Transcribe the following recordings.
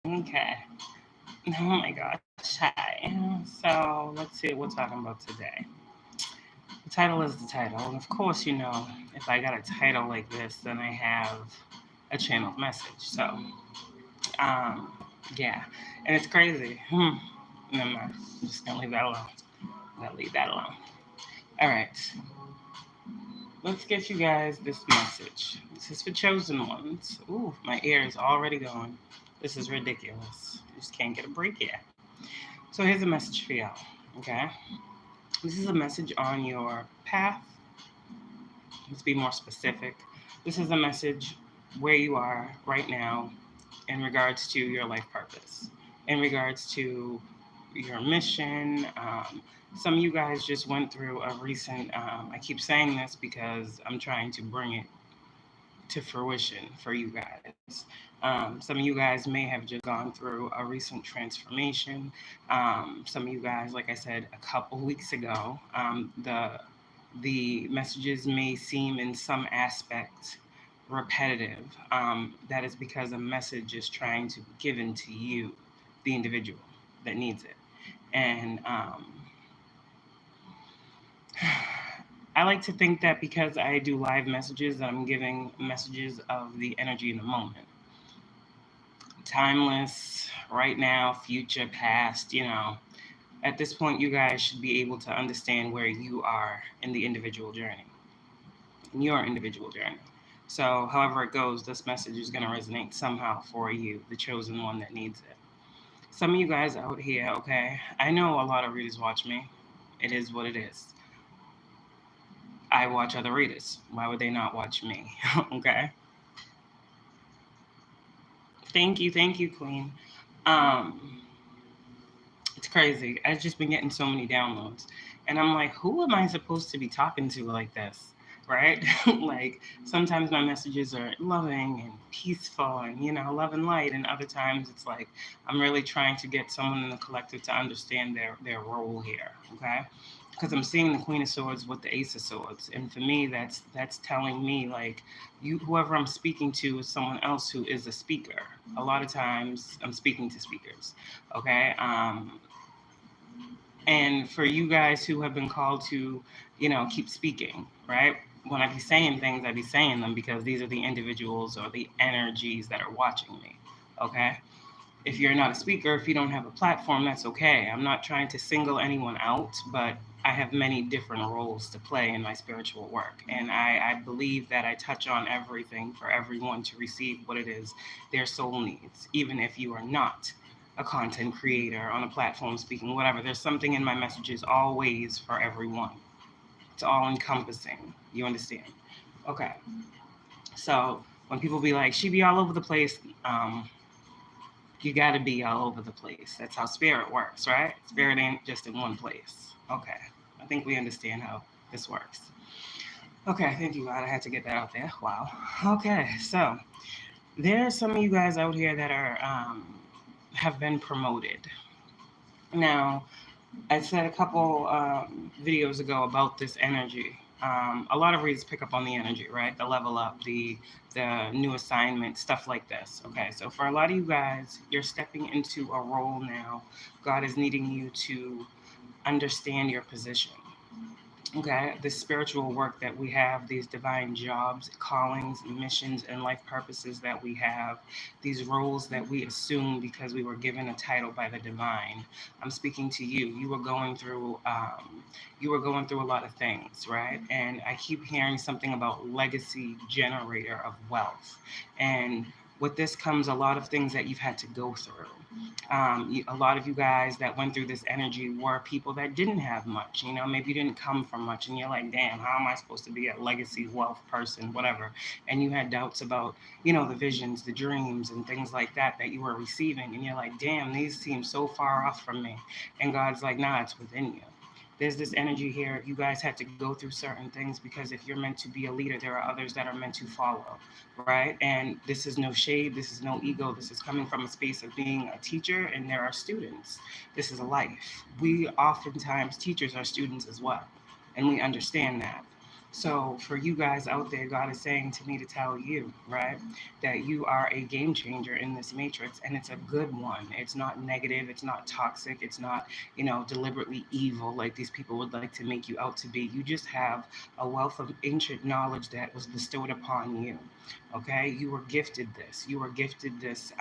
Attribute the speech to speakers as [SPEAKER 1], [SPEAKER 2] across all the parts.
[SPEAKER 1] Okay. Oh my gosh. Hi. So let's see what we're talking about today. The title is the title. And of course, if I got a title like this, then I have a channeled message. So, um, yeah. And it's crazy. Never mind. I'm just going to leave that alone. I'm going to leave that alone. All right. Let's get you guys this message. This is for chosen ones. Ooh, my ear is already going. This is ridiculous. I just can't get a break yet. So here's a message for y'all. Okay. This is a message on your path. Let's be more specific. This is a message where you are right now in regards to your life purpose, in regards to your mission. Some of you guys just went through a recent, I keep saying this because I'm trying to bring it to fruition for you guys. Some of you guys may have just gone through a recent transformation. Some of you guys, like I said a couple weeks ago, the messages may seem in some aspect repetitive. That is because a message is trying to be given to you, the individual that needs it. And I like to think that because I do live messages, that I'm giving messages of the energy in the moment. Timeless, right now, future, past, At this point, you guys should be able to understand where you are in the individual journey, in your individual journey. So, however it goes, this message is going to resonate somehow for you, the chosen one that needs it. Some of you guys out here, okay, I know a lot of readers watch me. It is what it is. I watch other readers. Why would they not watch me? Okay. Thank you, Queen. Um, it's crazy. I've just been getting so many downloads, and I'm like, who am I supposed to be talking to like this, right? Like sometimes my messages are loving and peaceful, and love and light, and other times it's like I'm really trying to get someone in the collective to understand their role here. Okay, because I'm seeing the Queen of Swords with the Ace of Swords, and for me, that's telling me like whoever I'm speaking to is someone else who is a speaker. A lot of times, I'm speaking to speakers. Okay, and for you guys who have been called to, keep speaking, right? When I be saying things, I be saying them because these are the individuals or the energies that are watching me. Okay, if you're not a speaker, if you don't have a platform, that's okay. I'm not trying to single anyone out, but I have many different roles to play in my spiritual work. And I believe that I touch on everything for everyone to receive what it is their soul needs, even if you are not a content creator on a platform speaking, whatever. There's something in my messages always for everyone. It's all encompassing. You understand? Okay. So when people be like, she be all over the place, you got to be all over the place. That's how spirit works, right? Spirit ain't just in one place. Okay. I think we understand how this works. Okay, thank you, God. I had to get that out there. Wow. Okay, so there are some of you guys out here that are have been promoted. Now, I said a couple videos ago about this energy. A lot of readers pick up on the energy, right? The level up, the new assignment, stuff like this. Okay, so for a lot of you guys, you're stepping into a role now. God is needing you to understand your position. Okay, this spiritual work that we have, these divine jobs, callings, missions, and life purposes that we have, these roles that we assume because we were given a title by the divine. I'm speaking to you. You were going through a lot of things, right? And I keep hearing something about legacy generator of wealth, and with this comes a lot of things that you've had to go through. A lot of you guys that went through this energy were people that didn't have much. Maybe you didn't come from much, and you're like, damn, how am I supposed to be a legacy wealth person, whatever? And you had doubts about, the visions, the dreams, and things like that you were receiving, and you're like, damn, these seem so far off from me. And God's like, nah, it's within you. There's this energy here. You guys had to go through certain things because if you're meant to be a leader, there are others that are meant to follow, right? And this is no shade, this is no ego, this is coming from a space of being a teacher, and there are students. This is a life. We oftentimes, teachers are students as well, and we understand that. So for you guys out there, God is saying to me to tell you, right, that you are a game changer in this matrix, and it's a good one. It's not negative, it's not toxic, it's not, deliberately evil like these people would like to make you out to be. You just have a wealth of ancient knowledge that was bestowed upon you. Okay, you were gifted this. You were gifted this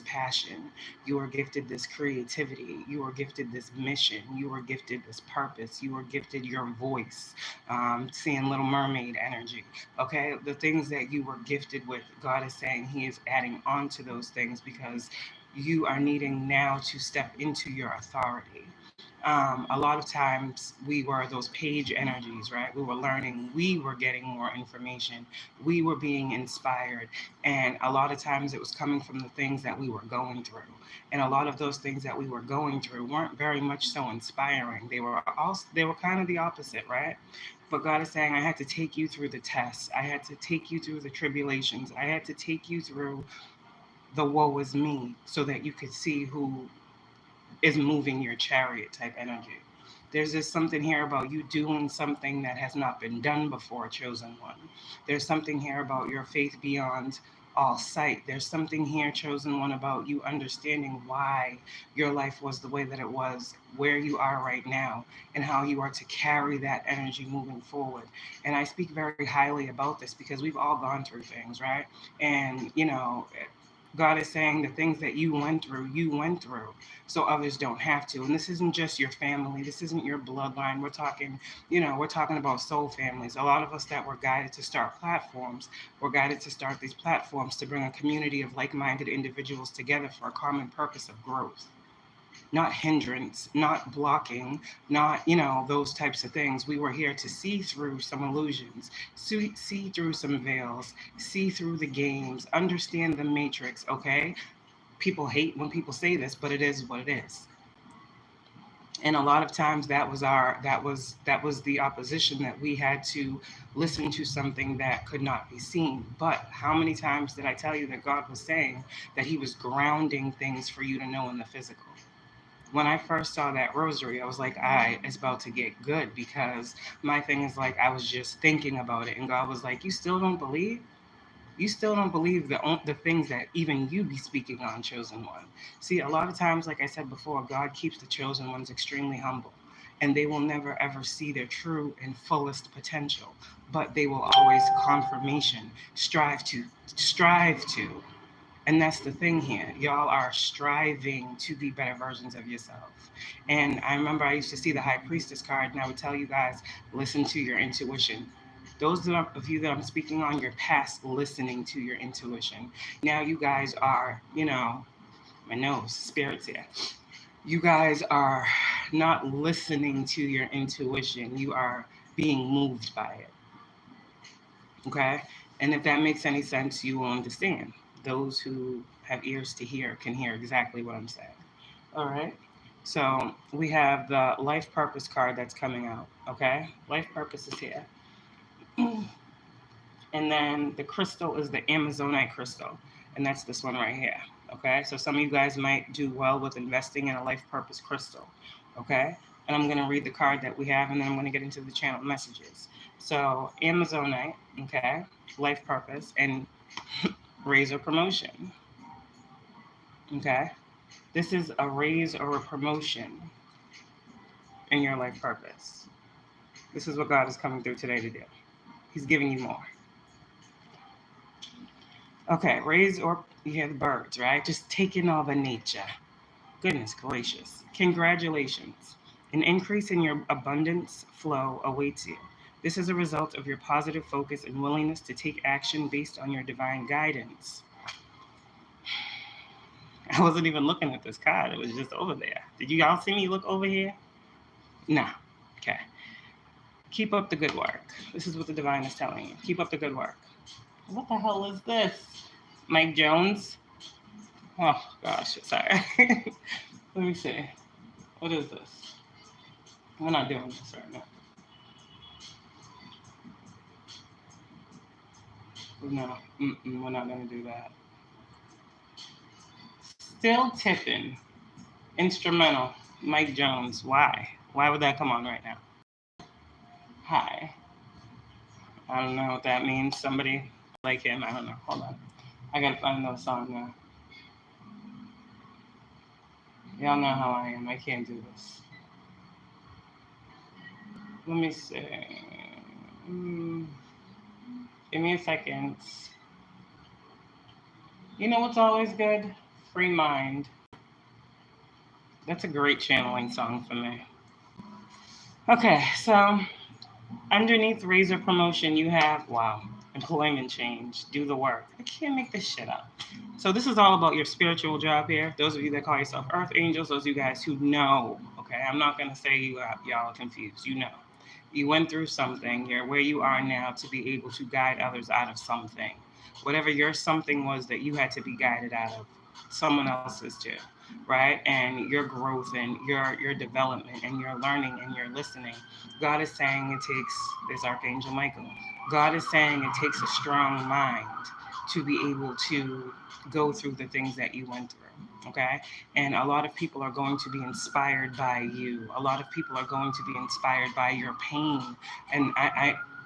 [SPEAKER 1] passion. You were gifted this creativity. You were gifted this mission. You were gifted this purpose. You were gifted your voice. Seeing Little Mermaid energy. Okay, the things that you were gifted with, God is saying He is adding on to those things because you are needing now to step into your authority. A lot of times we were those page energies, right? We were learning, we were getting more information, we were being inspired. And a lot of times it was coming from the things that we were going through. And a lot of those things that we were going through weren't very much so inspiring. They were kind of the opposite, right? But God is saying, I had to take you through the tests. I had to take you through the tribulations. I had to take you through the woe is me so that you could see who is moving your chariot type energy. There's just something here about you doing something that has not been done before, chosen one. There's something here about your faith beyond all sight. There's something here, chosen one, about you understanding why your life was the way that it was, where you are right now, and how you are to carry that energy moving forward. And I speak very highly about this because we've all gone through things, right? And, God is saying the things that you went through, so others don't have to. And this isn't just your family. This isn't your bloodline. We're talking about soul families. A lot of us that were guided to start platforms, were guided to start these platforms to bring a community of like-minded individuals together for a common purpose of growth, not hindrance, not blocking, not, those types of things. We were here to see through some illusions, see through some veils, see through the games, understand the matrix, okay? People hate when people say this, but it is what it is. And a lot of times that was the opposition, that we had to listen to something that could not be seen. But how many times did I tell you that God was saying that He was grounding things for you to know in the physical? When I first saw that rosary, I was like, it's about to get good, because my thing is like, I was just thinking about it, and God was like, you still don't believe? You still don't believe the things that even you be speaking on, chosen one. See, a lot of times, like I said before, God keeps the chosen ones extremely humble, and they will never ever see their true and fullest potential, but they will always confirmation, strive to. And that's the thing here. Y'all are striving to be better versions of yourself. And I remember I used to see the High Priestess card, and I would tell you guys, listen to your intuition. Those of you that I'm speaking on, you're past listening to your intuition. Now you guys are, my nose, spirits here. You guys are not listening to your intuition. You are being moved by it. Okay? And if that makes any sense, you will understand. Those who have ears to hear can hear exactly what I'm saying. All right? So we have the life purpose card that's coming out. Okay? Life purpose is here. And then the crystal is the Amazonite crystal. And that's this one right here. Okay? So some of you guys might do well with investing in a life purpose crystal. Okay? And I'm going to read the card that we have, and then I'm going to get into the channel messages. So Amazonite, okay, life purpose, and raise or promotion. Okay? This is a raise or a promotion in your life purpose. This is what God is coming through today to do. He's giving you more. Okay, raise or, you hear the birds, right? Just take in all the nature. Goodness gracious. Congratulations. An increase in your abundance flow awaits you. This is a result of your positive focus and willingness to take action based on your divine guidance. I wasn't even looking at this card. It was just over there. Did you all see me look over here? No. Okay. Keep up the good work. This is what the divine is telling you. Keep up the good work. What the hell is this? Mike Jones? Oh, gosh. Sorry. Let me see. What is this? We're not doing this right now. No. We're not going to do that. Still tipping. Instrumental. Mike Jones. Why? Why would that come on right now? Hi. I don't know what that means. Somebody like him. I don't know. Hold on. I gotta find another song now. Y'all know how I am. I can't do this. Let me see. Mm, give me a second. You know what's always good? Free Mind. That's a great channeling song for me. Okay, so underneath Razor Promotion, you have, wow, employment change, do the work. I can't make this shit up. So this is all about your spiritual job here. Those of you that call yourself Earth Angels, those of you guys who know, okay? I'm not going to say y'all are confused. You know. You went through something. You're where you are now to be able to guide others out of something. Whatever your something was that you had to be guided out of, someone else's too, right? And your growth and your development and your learning and your listening. God is saying it takes, there's Archangel Michael. God is saying it takes a strong mind to be able to go through the things that you went through. Okay. And a lot of people are going to be inspired by you. A lot of people are going to be inspired by your pain. And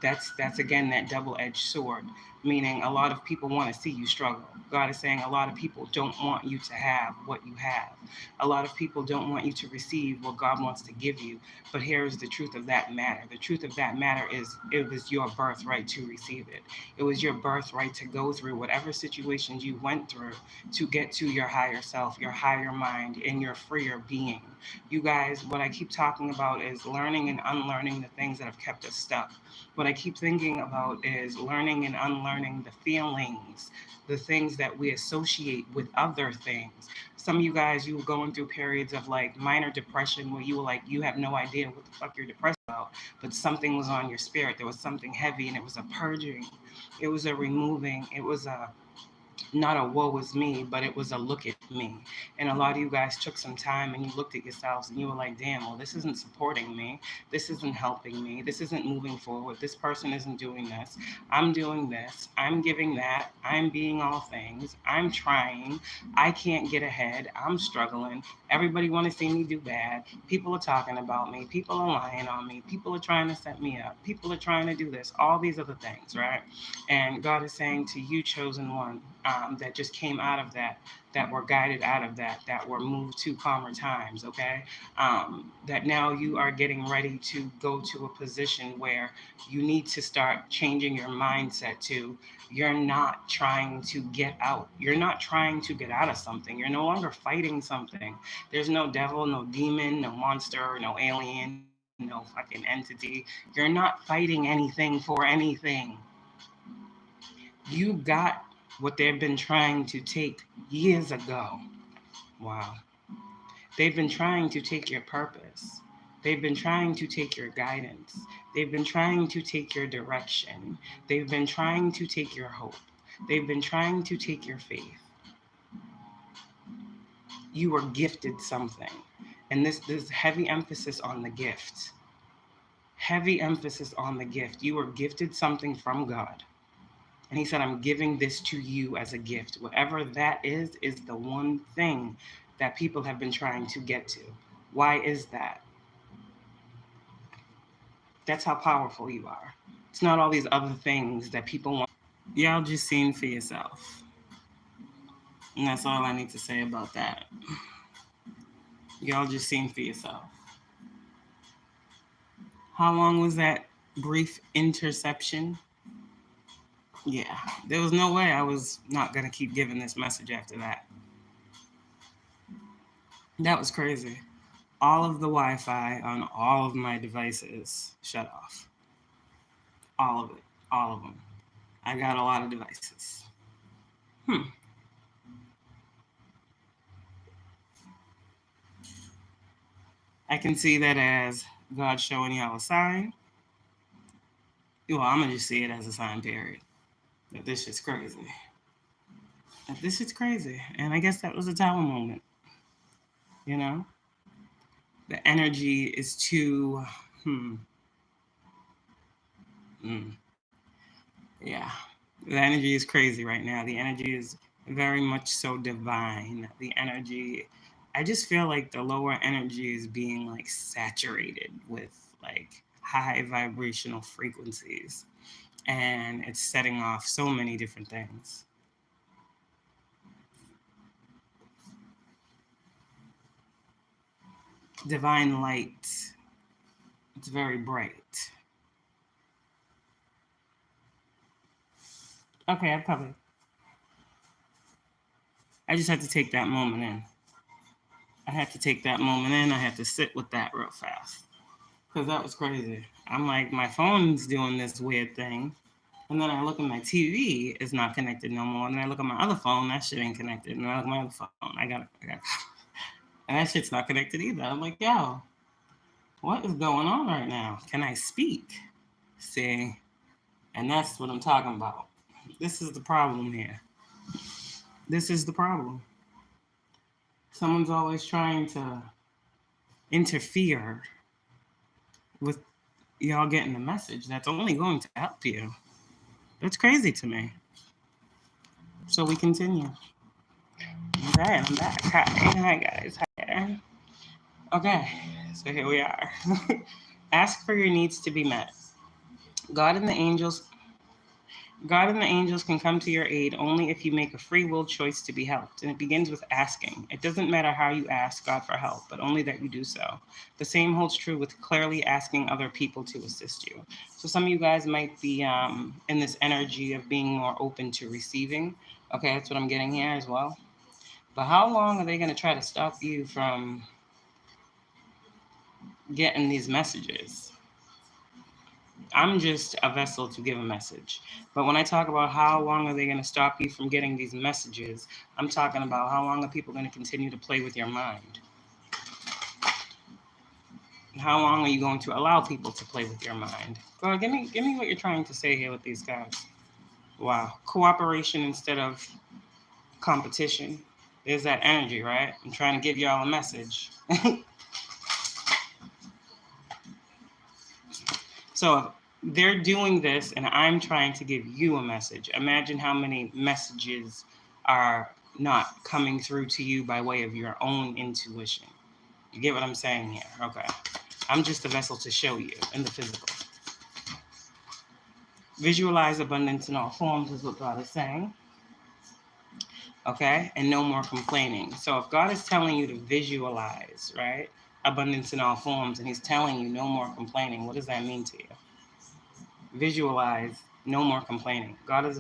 [SPEAKER 1] that's again that double-edged sword, meaning a lot of people want to see you struggle. God is saying a lot of people don't want you to have what you have. A lot of people don't want you to receive what God wants to give you. But here's the truth of that matter. The truth of that matter is it was your birthright to receive it. It was your birthright to go through whatever situations you went through to get to your higher self, your higher mind, and your freer being. You guys, what I keep talking about is learning and unlearning the things that have kept us stuck. What I keep thinking about is learning and unlearning the feelings, the things that we associate with other things. Some of you guys, you were going through periods of like minor depression where you were like, you have no idea what the fuck you're depressed about, but something was on your spirit. There was something heavy, and it was a purging, it was a removing, it was a not a woe is me, but it was a look at me. And a lot of you guys took some time and you looked at yourselves and you were like, damn, well, this isn't supporting me. This isn't helping me. This isn't moving forward. This person isn't doing this. I'm doing this. I'm giving that. I'm being all things. I'm trying. I can't get ahead. I'm struggling. Everybody want to see me do bad. People are talking about me. People are lying on me. People are trying to set me up. People are trying to do this. All these other things, right? And God is saying to you, chosen one, that just came out of that, that were guided out of that, that were moved to calmer times, okay? That now you are getting ready to go to a position where you need to start changing your mindset to, you're not trying to get out. You're not trying to get out of something. You're no longer fighting something. There's no devil, no demon, no monster, no alien, no fucking entity. You're not fighting anything for anything. You got what they've been trying to take years ago. Wow. They've been trying to take your purpose. They've been trying to take your guidance. They've been trying to take your direction. They've been trying to take your hope. They've been trying to take your faith. You were gifted something. And this heavy emphasis on the gift. Heavy emphasis on the gift. You were gifted something from God. And he said, I'm giving this to you as a gift. Whatever that is the one thing that people have been trying to get to. Why is that? That's how powerful you are. It's not all these other things that people want. Y'all just seen for yourself. And that's all I need to say about that. Y'all just seen for yourself. How long was that brief interception? Yeah, there was no way I was not going to keep giving this message after that. That was crazy. All of the Wi-Fi on all of my devices shut off. All of it. All of them. I got a lot of devices. I can see that as God showing y'all a sign. Well, I'm going to just see it as a sign, period. That this shit's crazy. That this shit's crazy. And I guess that was a tower moment. You know? The energy is too... Yeah. The energy is crazy right now. The energy is very much so divine. The energy... I just feel like the lower energy is being like saturated with like high vibrational frequencies. And it's setting off so many different things. Divine light. It's very bright. Okay, I just had to take that moment in. I had to take that moment in. I had to sit with that real fast. Because that was crazy. I'm like, my phone's doing this weird thing. And then I look at my TV, it's not connected no more. And then I look at my other phone, that shit ain't connected. And then I look at my other phone, I got and that shit's not connected either. I'm like, yo, what is going on right now? Can I speak? See? And that's what I'm talking about. This is the problem here. This is the problem. Someone's always trying to interfere with y'all getting the message that's only going to help you. That's crazy to me. So we continue. Okay, I'm back. Hi guys. Hi. Okay, so here we are. Ask for your needs to be met. God and the angels can come to your aid only if you make a free will choice to be helped. And it begins with asking. It doesn't matter how you ask God for help, but only that you do so. The same holds true with clearly asking other people to assist you. So some of you guys might be in this energy of being more open to receiving. Okay, that's what I'm getting here as well. But how long are they going to try to stop you from getting these messages? I'm just a vessel to give a message. But when I talk about how long are they going to stop you from getting these messages, I'm talking about how long are people going to continue to play with your mind? How long are you going to allow people to play with your mind? Go ahead, give me what you're trying to say here with these guys. Wow. Cooperation instead of competition. There's that energy, right? I'm trying to give y'all a message. So they're doing this, and I'm trying to give you a message. Imagine how many messages are not coming through to you by way of your own intuition. You get what I'm saying here? Okay. I'm just a vessel to show you in the physical. Visualize abundance in all forms is what God is saying. Okay? And no more complaining. So if God is telling you to visualize, right? Abundance in all forms, and he's telling you no more complaining, what does that mean to you? Visualize no more complaining. God is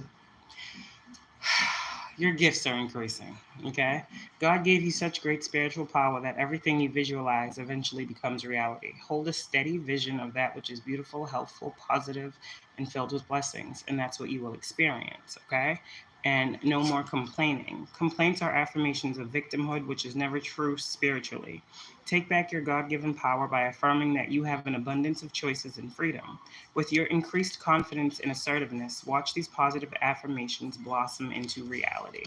[SPEAKER 1] your gifts are increasing. Okay, God gave you such great spiritual power that everything you visualize eventually becomes reality. Hold a steady vision of that which is beautiful, helpful, positive, and filled with blessings, and that's what you will experience. Okay, and no more complaining. Complaints are affirmations of victimhood, which is never true spiritually. Take back your God-given power by affirming that you have an abundance of choices and freedom. With your increased confidence and assertiveness, watch these positive affirmations blossom into reality.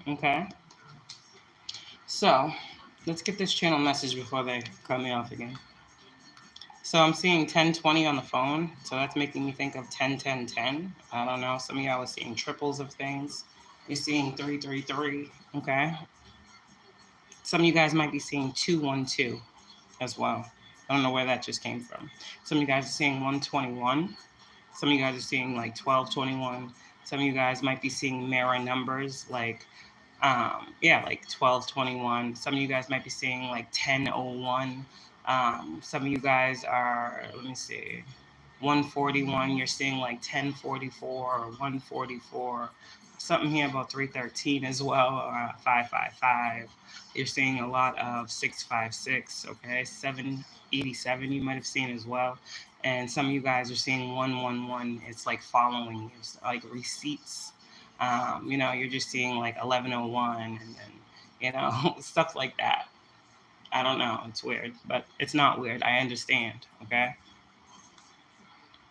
[SPEAKER 1] Okay? So, let's get this channel message before they cut me off again. So I'm seeing 1020 on the phone, so that's making me think of 101010. I don't know, some of y'all are seeing triples of things. You're seeing 333, okay? Some of you guys might be seeing 212 as well. I don't know where that just came from. Some of you guys are seeing 121. Some of you guys are seeing like 1221. Some of you guys might be seeing mirror numbers like, like 1221. Some of you guys might be seeing like 1001. Some of you guys are, let me see, 141. You're seeing like 1044 or 144. Something here about 313 as well, or 555. You're seeing a lot of 656, okay? 787 you might have seen as well. And some of you guys are seeing 111. It's like following you, like receipts. You're just seeing like 1101 and then, stuff like that. I don't know. It's weird, but it's not weird. I understand, okay?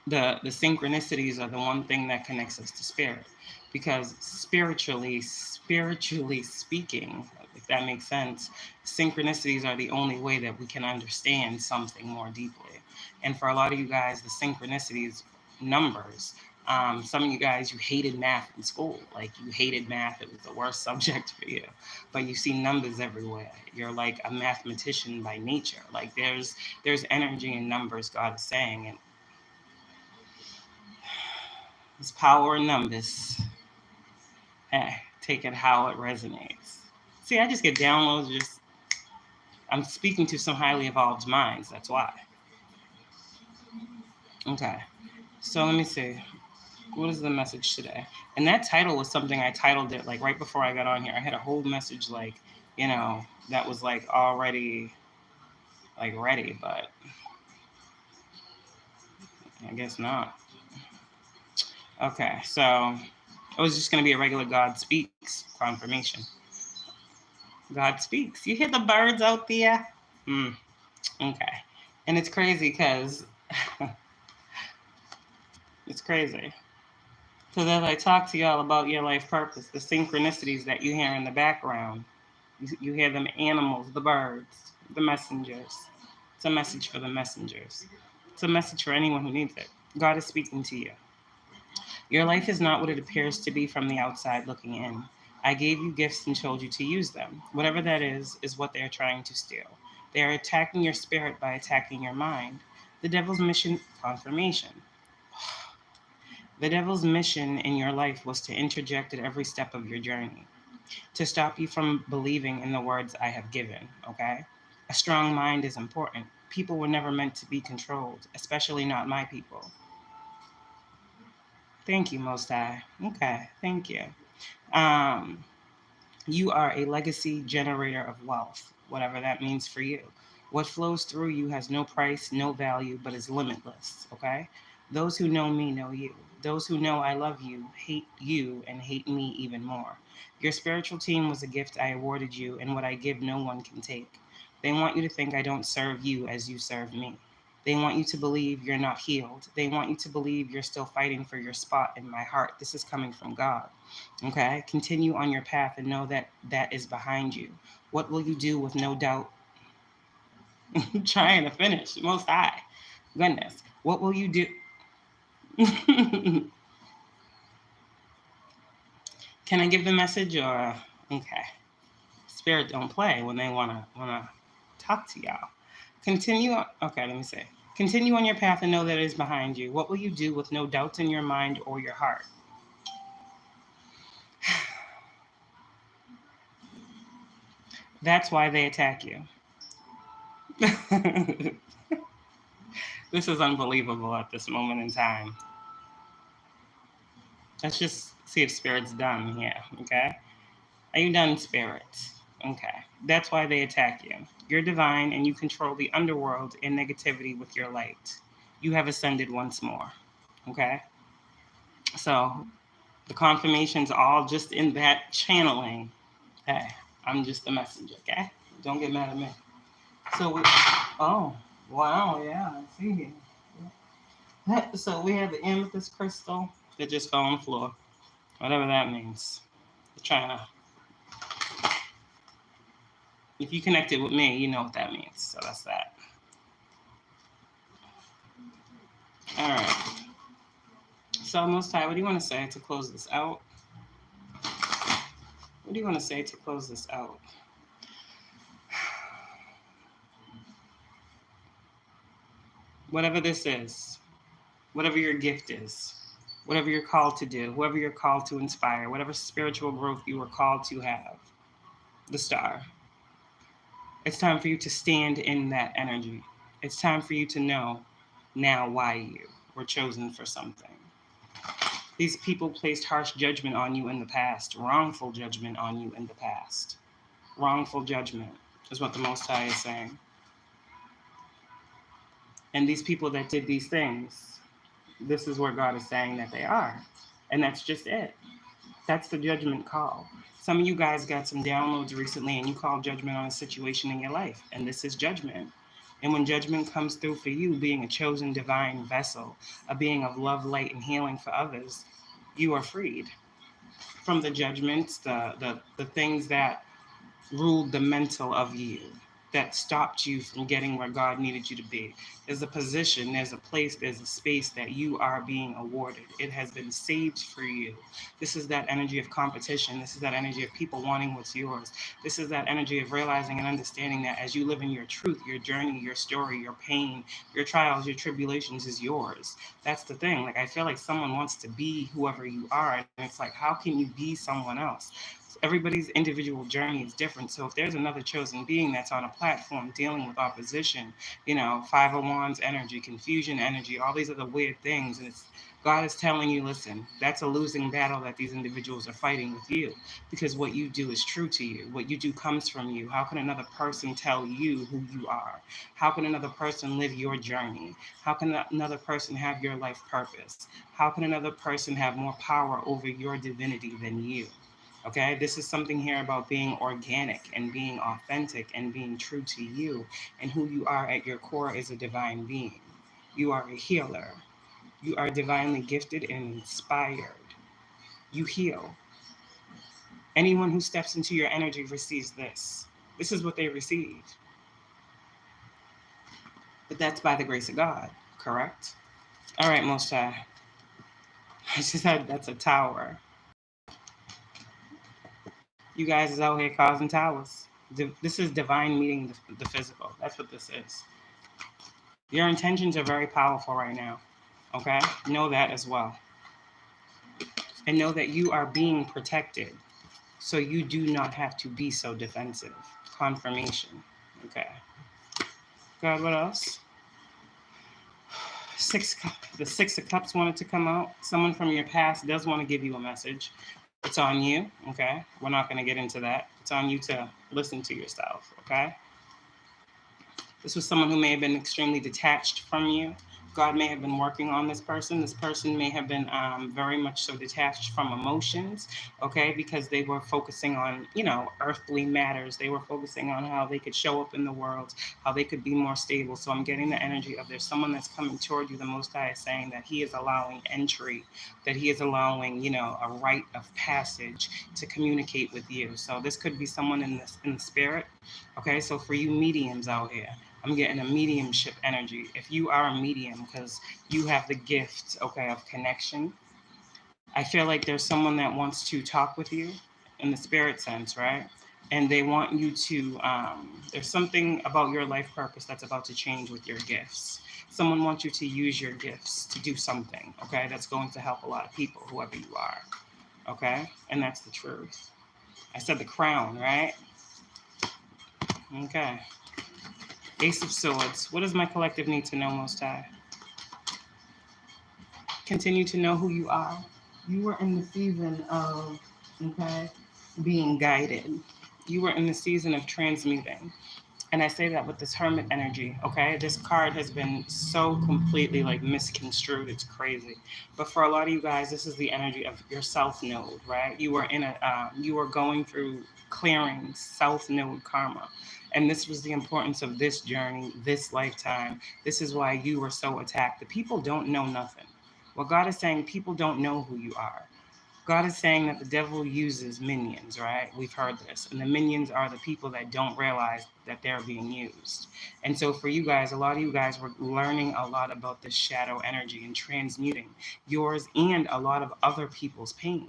[SPEAKER 1] The synchronicities are the one thing that connects us to spirit, because spiritually speaking, if that makes sense, synchronicities are the only way that we can understand something more deeply. And for a lot of you guys, the synchronicities, numbers. Some of you guys, you hated math in school. Like, you hated math. It was the worst subject for you. But you see numbers everywhere. You're like a mathematician by nature. Like, there's energy in numbers, God is saying. And There's power in numbers. Hey, take it how it resonates. See, I just get downloads. I'm speaking to some highly evolved minds. That's why. Okay. So let me see. What is the message today? And that title was something I titled it like right before I got on here. I had a whole message like, that was like already like ready, but I guess not. Okay, so it was just going to be a regular God Speaks confirmation. God Speaks. You hear the birds out there? Okay. And it's crazy because it's crazy. Because as I talk to y'all about your life purpose, the synchronicities that you hear in the background, you hear them animals, the birds, the messengers. It's a message for the messengers. It's a message for anyone who needs it. God is speaking to you. Your life is not what it appears to be from the outside looking in. I gave you gifts and told you to use them. Whatever that is what they are trying to steal. They are attacking your spirit by attacking your mind. The devil's mission, confirmation. The devil's mission in your life was to interject at every step of your journey, to stop you from believing in the words I have given, okay? A strong mind is important. People were never meant to be controlled, especially not my people. Thank you, Most High. Okay, thank you. You are a legacy generator of wealth, whatever that means for you. What flows through you has no price, no value, but is limitless, okay? Those who know me know you. Those who know I love you and hate me even more. Your spiritual team was a gift I awarded you, and what I give no one can take. They want you to think I don't serve you as you serve me. They want you to believe you're not healed. They want you to believe you're still fighting for your spot in my heart. This is coming from God. Okay? Continue on your path and know that that is behind you. What will you do with no doubt? Trying to finish. Most High. Goodness. What will you do? Can I give the message or okay? Spirit don't play when they wanna talk to y'all. Continue. Okay, let me say. Continue on your path and know that it is behind you. What will you do with no doubts in your mind or your heart? That's why they attack you. This is unbelievable at this moment in time. Let's just see if Spirit's done here, okay? Are you done, Spirit? Okay. That's why they attack you. You're divine and you control the underworld and negativity with your light. You have ascended once more, okay? So the confirmation's all just in that channeling. Hey, I'm just the messenger, okay? Don't get mad at me. So oh, wow, yeah, I see here. So we have the amethyst crystal that just fell on the floor, whatever that means. Trying to, if you connected with me, you know what that means. So that's that. All right. So Most High, what do you want to say to close this out? What do you want to say to close this out? Whatever this is, whatever your gift is, whatever you're called to do, whoever you're called to inspire, whatever spiritual growth you are called to have, the star. It's time for you to stand in that energy. It's time for you to know now why you were chosen for something. These people placed harsh judgment on you in the past, wrongful judgment on you in the past. Wrongful judgment is what the Most High is saying. And these people that did these things, this is where God is saying that they are. And that's just it. That's the judgment call. Some of you guys got some downloads recently and you called judgment on a situation in your life. And this is judgment. And when judgment comes through for you, being a chosen divine vessel, a being of love, light, and healing for others, you are freed from the judgments, the things that ruled the mental of you, that stopped you from getting where God needed you to be. There's a position, there's a place, there's a space that you are being awarded. It has been saved for you. This is that energy of competition. This is that energy of people wanting what's yours. This is that energy of realizing and understanding that as you live in your truth, your journey, your story, your pain, your trials, your tribulations is yours. That's the thing. Like, I feel like someone wants to be whoever you are. And it's like, how can you be someone else? Everybody's individual journey is different. So if there's another chosen being that's on a platform dealing with opposition, Five of Wands energy, confusion energy, all these other weird things, and it's God is telling you, listen, that's a losing battle that these individuals are fighting with you, because what you do is true to you. What you do comes from you. How can another person tell you who you are? How can another person live your journey? How can another person have your life purpose? How can another person have more power over your divinity than you? Okay, this is something here about being organic and being authentic and being true to you, and who you are at your core is a divine being. You are a healer. You are divinely gifted and inspired. You heal. Anyone who steps into your energy receives this. This is what they receive. But that's by the grace of God, correct? All right, Most High. I just said that's a tower. You guys is out here causing towers. This is divine meeting the physical. That's what this is. Your intentions are very powerful right now. Okay? Know that as well. And know that you are being protected. So you do not have to be so defensive. Confirmation. Okay. God, what else? The Six of Cups wanted to come out. Someone from your past does want to give you a message. It's on you, okay? We're not going to get into that. It's on you to listen to yourself, okay? This was someone who may have been extremely detached from you. God may have been working on this person. This person may have been very much so detached from emotions, okay, because they were focusing on, earthly matters. They were focusing on how they could show up in the world, how they could be more stable. So I'm getting the energy of there's someone that's coming toward you. The Most High is saying that He is allowing entry, that He is allowing, a rite of passage to communicate with you. So this could be someone in the spirit, okay? So for you mediums out here, I'm getting a mediumship energy. If you are a medium, because you have the gift, okay, of connection, I feel like there's someone that wants to talk with you in the spirit sense, right? And they want you to, there's something about your life purpose that's about to change with your gifts. Someone wants you to use your gifts to do something, okay, that's going to help a lot of people, whoever you are, okay? And that's the truth. I said the crown, right? Okay. Ace of Swords. What does my collective need to know, Most High? Continue to know who you are. You were in the season of, okay, being guided. You were in the season of transmuting. And I say that with this hermit energy, okay? This card has been so completely misconstrued. It's crazy. But for a lot of you guys, this is the energy of your self node, right? You were you were going through clearing self node karma. And this was the importance of this journey, this lifetime. This is why you were so attacked. The people don't know nothing. What God is saying, people don't know who you are. God is saying that the devil uses minions, right? We've heard this. And the minions are the people that don't realize that they're being used. And so for you guys, a lot of you guys were learning a lot about this shadow energy and transmuting yours and a lot of other people's pain.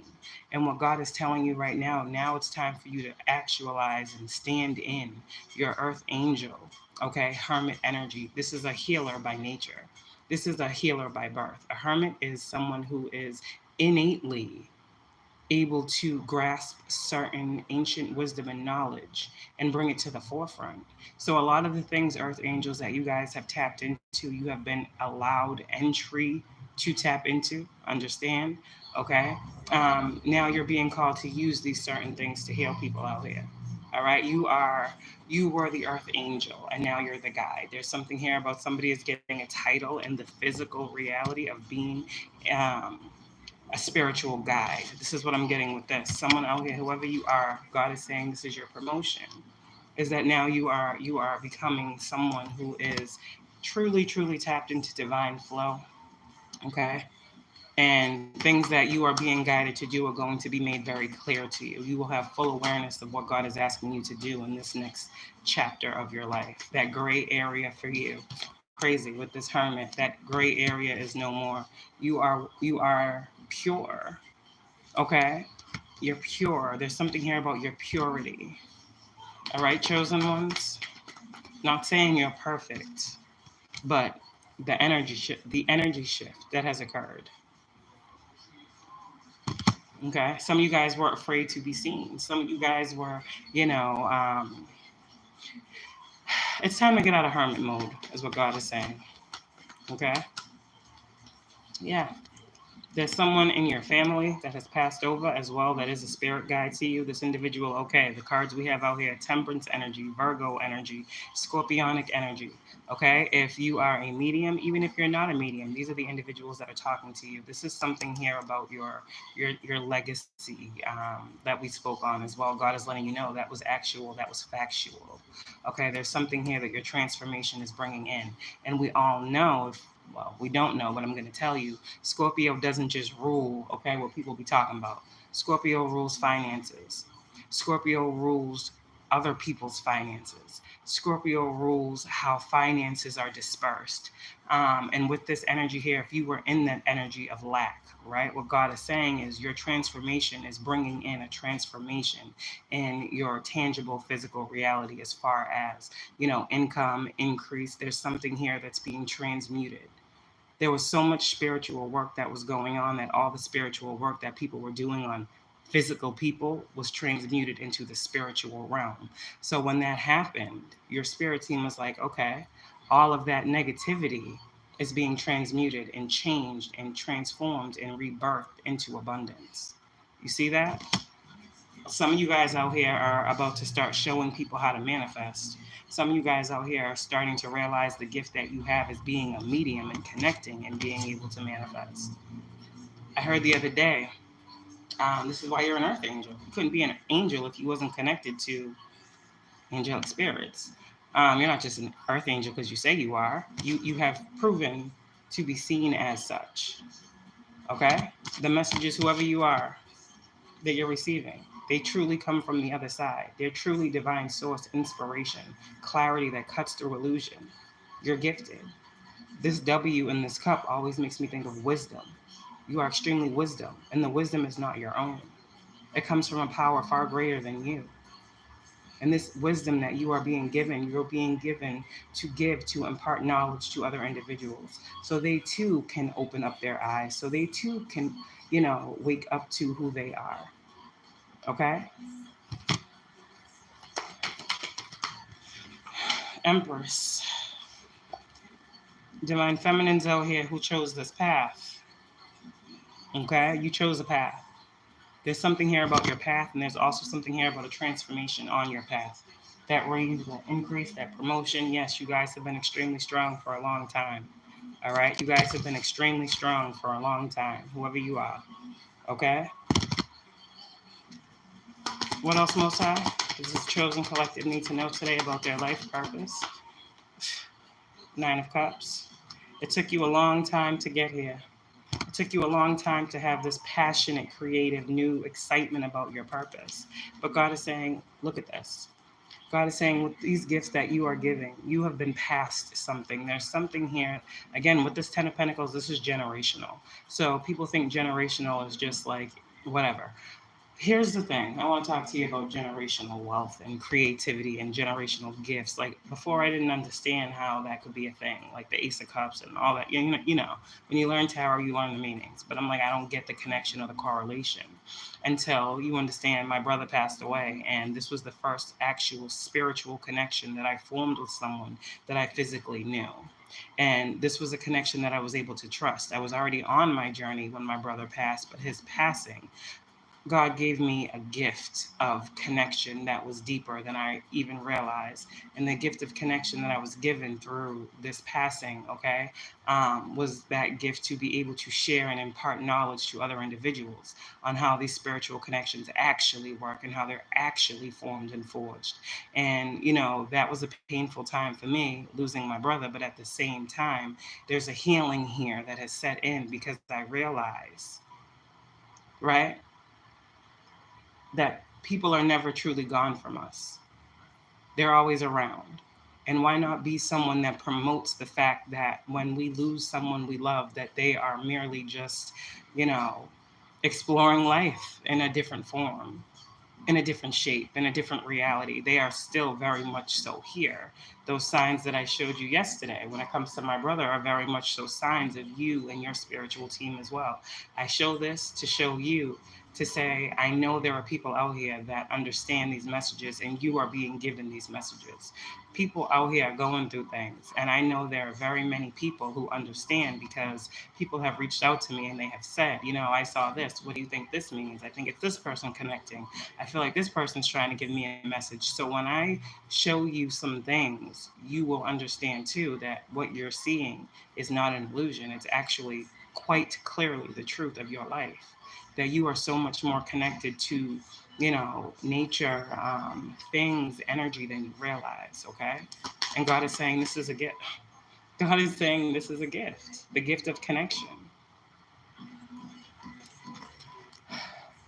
[SPEAKER 1] And what God is telling you right now it's time for you to actualize and stand in your earth angel, okay, hermit energy. This is a healer by nature. This is a healer by birth. A hermit is someone who is innately able to grasp certain ancient wisdom and knowledge and bring it to the forefront. So a lot of the things, earth angels, that you guys have tapped into, you have been allowed entry to tap into, understand, okay? Now you're being called to use these certain things to heal people out here. All right, you were the earth angel, and now you're the guide. There's something here about somebody is getting a title in the physical reality of being a spiritual guide. This is what I'm getting with this. Someone out here, whoever you are, God is saying this is your promotion. Is that now you are becoming someone who is truly, truly tapped into divine flow. Okay? And things that you are being guided to do are going to be made very clear to you. You will have full awareness of what God is asking you to do in this next chapter of your life. That gray area for you. Crazy with this hermit. That gray area is no more. You are pure. Okay? You're pure. There's something here about your purity. All right, chosen ones? Not saying you're perfect, but the energy shift that has occurred. Okay, some of you guys were afraid to be seen. Some of you guys were, it's time to get out of hermit mode, is what God is saying. Okay, yeah. There's someone in your family that has passed over as well that is a spirit guide to you. This individual, okay, the cards we have out here, Temperance energy, Virgo energy, Scorpionic energy, okay? If you are a medium, even if you're not a medium, these are the individuals that are talking to you. This is something here about your legacy that we spoke on as well. God is letting you know that was actual, that was factual, okay? There's something here that your transformation is bringing in. And we all know, well, we don't know, but I'm going to tell you, Scorpio doesn't just rule, okay, what people be talking about. Scorpio rules finances. Scorpio rules other people's finances. Scorpio rules how finances are dispersed. And with this energy here, if you were in that energy of lack, right, what God is saying is your transformation is bringing in a transformation in your tangible physical reality as far as, income, increase. There's something here that's being transmuted. There was so much spiritual work that was going on that all the spiritual work that people were doing on physical people was transmuted into the spiritual realm. So when that happened, your spirit team was like, okay, all of that negativity is being transmuted and changed and transformed and rebirthed into abundance. You see that? Some of you guys out here are about to start showing people how to manifest. Some of you guys out here are starting to realize the gift that you have is being a medium and connecting and being able to manifest. I heard the other day, this is why you're an earth angel. You couldn't be an angel if you wasn't connected to angelic spirits. You're not just an earth angel because you say you are. You have proven to be seen as such. Okay? The messages, whoever you are, that you're receiving, they truly come from the other side. They're truly divine source, inspiration, clarity that cuts through illusion. You're gifted. This W in this cup always makes me think of wisdom. You are extremely wisdom, and the wisdom is not your own. It comes from a power far greater than you. And this wisdom that you are being given, you're being given to give, to impart knowledge to other individuals. So they too can open up their eyes. So they too can, wake up to who they are. Okay? Empress. Divine Feminines out here who chose this path. Okay? You chose a path. There's something here about your path, and there's also something here about a transformation on your path. That range, that increase, that promotion. Yes, you guys have been extremely strong for a long time. All right? You guys have been extremely strong for a long time, whoever you are. Okay? What else, Most High, does this chosen collective need to know today about their life purpose? 9 of Cups. It took you a long time to get here. It took you a long time to have this passionate, creative, new excitement about your purpose. But God is saying, look at this. God is saying, with these gifts that you are giving, you have been past something. There's something here. Again, with this 10 of Pentacles, this is generational. So people think generational is just like whatever. Here's the thing. I want to talk to you about generational wealth and creativity and generational gifts. Like before, I didn't understand how that could be a thing, like the Ace of Cups and all that. When you learn tarot, you learn the meanings. But I'm like, I don't get the connection or the correlation until you understand my brother passed away. And this was the first actual spiritual connection that I formed with someone that I physically knew. And this was a connection that I was able to trust. I was already on my journey when my brother passed, but his passing God gave me a gift of connection that was deeper than I even realized. And the gift of connection that I was given through this passing, okay, was that gift to be able to share and impart knowledge to other individuals on how these spiritual connections actually work and how they're actually formed and forged. And, that was a painful time for me, losing my brother. But at the same time, there's a healing here that has set in because I realize, right, that people are never truly gone from us. They're always around. And why not be someone that promotes the fact that when we lose someone we love, that they are merely just, you know, exploring life in a different form, in a different shape, in a different reality. They are still very much so here. Those signs that I showed you yesterday when it comes to my brother are very much so signs of you and your spiritual team as well. I show this to show you, to say, I know there are people out here that understand these messages and you are being given these messages. People out here are going through things. And I know there are very many people who understand because people have reached out to me and they have said, I saw this. What do you think this means? I think it's this person connecting. I feel like this person's trying to give me a message. So when I show you some things, you will understand too that what you're seeing is not an illusion. It's actually quite clearly the truth of your life. That you are so much more connected to, nature, things, energy than you realize, okay? And God is saying this is a gift. God is saying this is a gift, the gift of connection.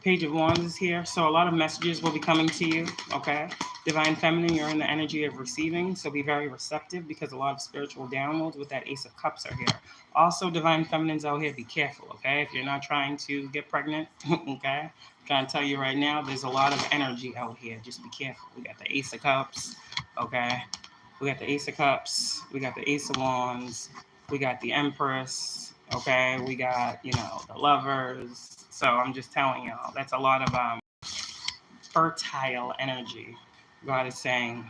[SPEAKER 1] Page of Wands is here. So a lot of messages will be coming to you, okay? Divine Feminine, you're in the energy of receiving, so be very receptive because a lot of spiritual downloads with that Ace of Cups are here. Also, Divine Feminines out here, be careful, okay? If you're not trying to get pregnant, okay? I'm trying to tell you right now, there's a lot of energy out here. Just be careful. We got the Ace of Cups, okay? We got the Ace of Cups. We got the Ace of Wands. We got the Empress, okay? We got, the Lovers. So I'm just telling y'all, that's a lot of fertile energy. God is saying,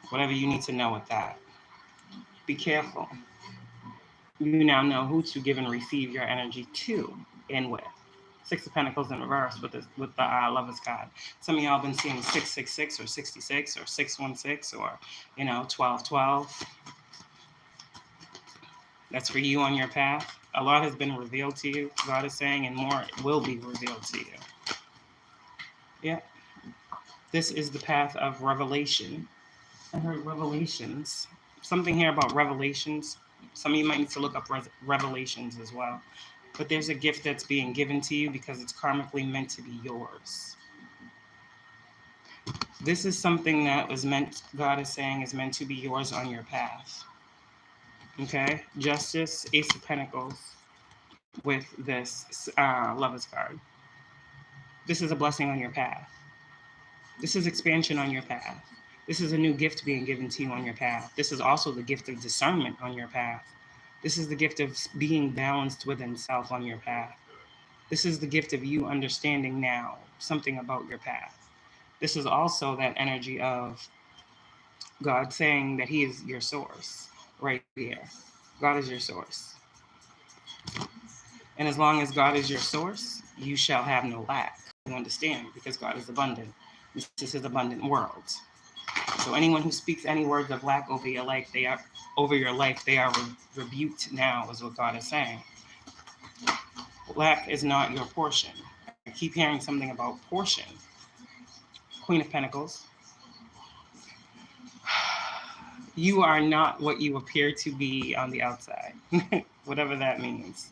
[SPEAKER 1] whatever you need to know with that. Be careful. You now know who to give and receive your energy to and with. Six of Pentacles in reverse with the Lovers card. Some of y'all been seeing 666 or 66 or 616 or 1212. That's for you on your path. A lot has been revealed to you, God is saying, and more will be revealed to you. Yeah. This is the path of revelation. I heard revelations. Something here about revelations. Some of you might need to look up revelations as well. But there's a gift that's being given to you because it's karmically meant to be yours. This is something that was meant, God is saying, is meant to be yours on your path. Okay? Justice, Ace of Pentacles with this Lovers card. This is a blessing on your path. This is expansion on your path. This is a new gift being given to you on your path. This is also the gift of discernment on your path. This is the gift of being balanced within self on your path. This is the gift of you understanding now something about your path. This is also that energy of God saying that He is your source right here. God is your source. And as long as God is your source, you shall have no lack. You understand? Because God is abundant. This is His abundant world. So anyone who speaks any words of lack over your life, they are rebuked now, is what God is saying. Lack is not your portion. I keep hearing something about portion. Queen of Pentacles. You are not what you appear to be on the outside, whatever that means.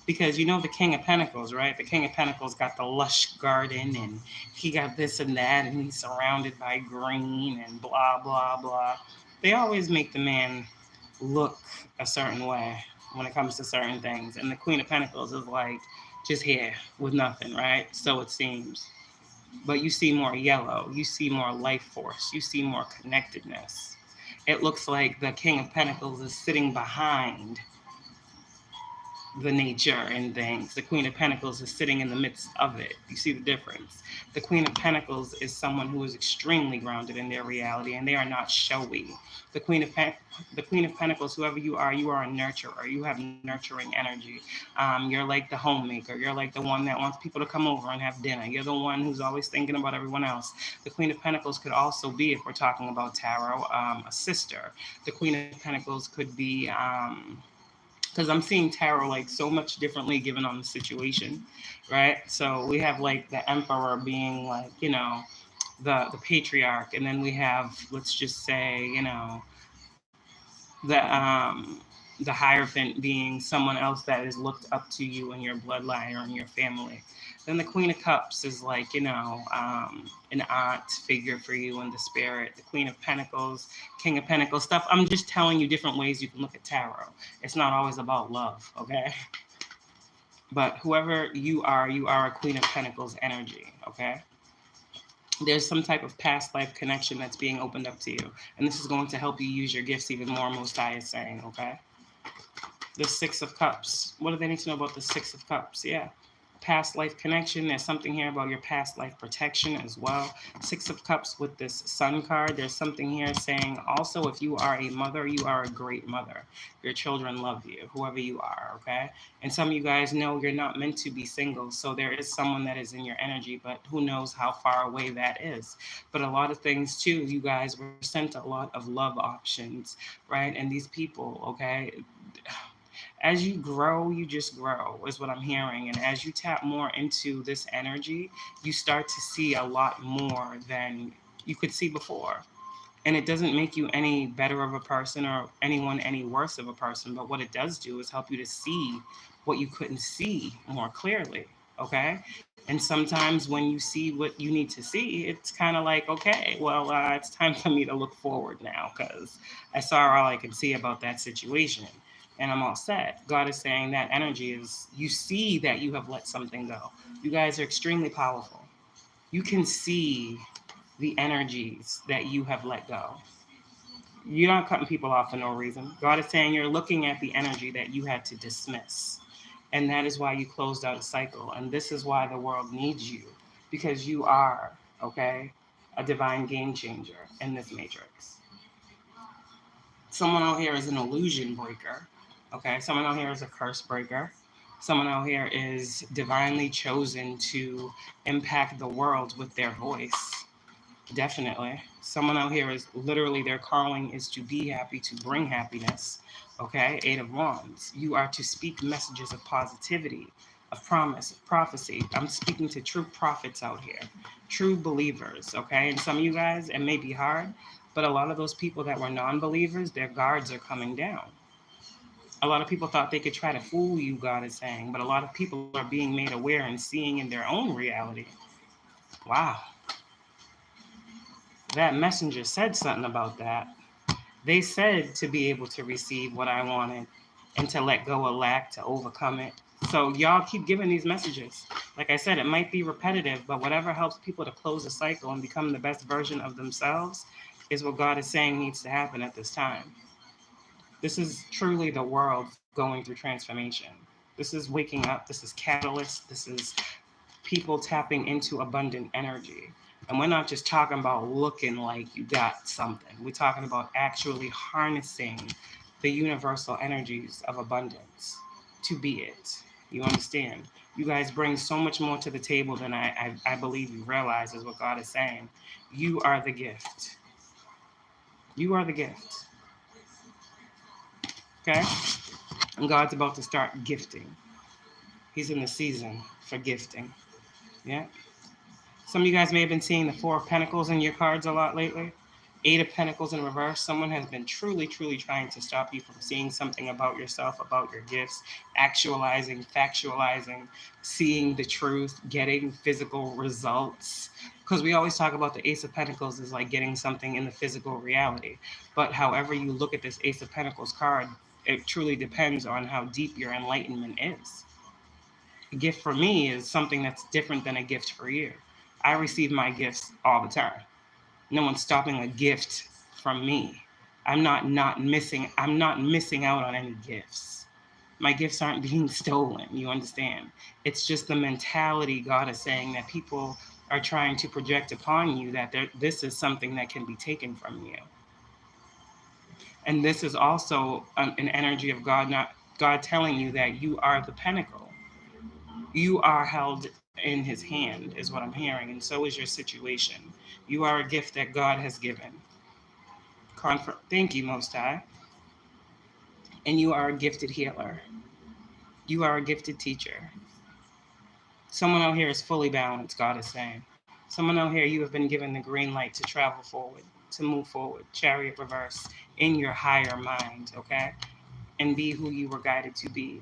[SPEAKER 1] Because the King of Pentacles, right? The King of Pentacles got the lush garden and he got this and that and he's surrounded by green and blah, blah, blah. They always make the man look a certain way when it comes to certain things. And the Queen of Pentacles is like just here with nothing, right? So it seems. But you see more yellow. You see more life force. You see more connectedness. It looks like the King of Pentacles is sitting behind the nature and things. The Queen of Pentacles is sitting in the midst of it. You see the difference? The Queen of Pentacles is someone who is extremely grounded in their reality, and they are not showy. The the Queen of Pentacles, whoever you are a nurturer. You have nurturing energy. You're like the homemaker. You're like the one that wants people to come over and have dinner. You're the one who's always thinking about everyone else. The Queen of Pentacles could also be, if we're talking about tarot, a sister. The Queen of Pentacles could be, because I'm seeing tarot like so much differently given on the situation, right? So we have like the Emperor being like, the patriarch, and then we have, let's just say, the Hierophant being someone else that is looked up to you in your bloodline or in your family. Then the Queen of Cups is like, an aunt figure for you in the spirit. The Queen of Pentacles, King of Pentacles stuff. I'm just telling you different ways you can look at tarot. It's not always about love, okay? But whoever you are a Queen of Pentacles energy, okay? There's some type of past life connection that's being opened up to you. And this is going to help you use your gifts even more, Most High is saying, okay? The Six of Cups. What do they need to know about the Six of Cups? Yeah. Past life connection. There's something here about your past life protection as well. Six of Cups with this Sun card. There's something here saying also, if you are a mother, you are a great mother. Your children love you, whoever you are, okay? And some of you guys know you're not meant to be single, so there is someone that is in your energy, but who knows how far away that is. But a lot of things too, you guys were sent a lot of love options, right? And these people, okay, as you grow, you just grow, is what I'm hearing. And as you tap more into this energy, you start to see a lot more than you could see before. And it doesn't make you any better of a person or anyone any worse of a person. But what it does do is help you to see what you couldn't see more clearly. Okay. And sometimes when you see what you need to see, it's kind of like, okay, well, it's time for me to look forward now because I saw all I could see about that situation and I'm all set. God is saying that energy is, you see that you have let something go. You guys are extremely powerful. You can see the energies that you have let go. You're not cutting people off for no reason. God is saying you're looking at the energy that you had to dismiss. And that is why you closed out a cycle. And this is why the world needs you, because you are, okay, a divine game changer in this matrix. Someone out here is an illusion breaker, okay? Someone out here is a curse breaker. Someone out here is divinely chosen to impact the world with their voice. Definitely. Someone out here is literally, their calling is to be happy, to bring happiness. Okay? Eight of Wands. You are to speak messages of positivity, of promise, of prophecy. I'm speaking to true prophets out here, true believers. Okay? And some of you guys, it may be hard, but a lot of those people that were non-believers, their guards are coming down. A lot of people thought they could try to fool you, God is saying, but a lot of people are being made aware and seeing in their own reality. Wow. That messenger said something about that. They said to be able to receive what I wanted and to let go of lack, to overcome it. So y'all keep giving these messages. Like I said, it might be repetitive, but whatever helps people to close the cycle and become the best version of themselves is what God is saying needs to happen at this time. This is truly the world going through transformation. This is waking up. This is catalyst. This is people tapping into abundant energy. And we're not just talking about looking like you got something. We're talking about actually harnessing the universal energies of abundance to be it. You understand? You guys bring so much more to the table than I believe you realize, is what God is saying. You are the gift. You are the gift. Okay? And God's about to start gifting. He's in the season for gifting. Yeah? Some of you guys may have been seeing the Four of Pentacles in your cards a lot lately. Eight of Pentacles in reverse. Someone has been truly, truly trying to stop you from seeing something about yourself, about your gifts, actualizing, factualizing, seeing the truth, getting physical results. Because we always talk about the Ace of Pentacles as like getting something in the physical reality. But however you look at this Ace of Pentacles card, it truly depends on how deep your enlightenment is. A gift for me is something that's different than a gift for you. I receive my gifts all the time. No one's stopping a gift from me. I'm not missing out on any gifts. My gifts aren't being stolen. You understand? It's just the mentality God is saying that people are trying to project upon you that this is something that can be taken from you. And this is also an energy of God, not God telling you that you are the pinnacle. You are held in his hand, is what I'm hearing, and so is your situation. You are a gift that God has given. Thank you, Most High. And you are a gifted healer. You are a gifted teacher. Someone out here is fully balanced, God is saying. Someone out here, you have been given the green light to travel forward, to move forward, chariot reverse, in your higher mind, okay? And be who you were guided to be.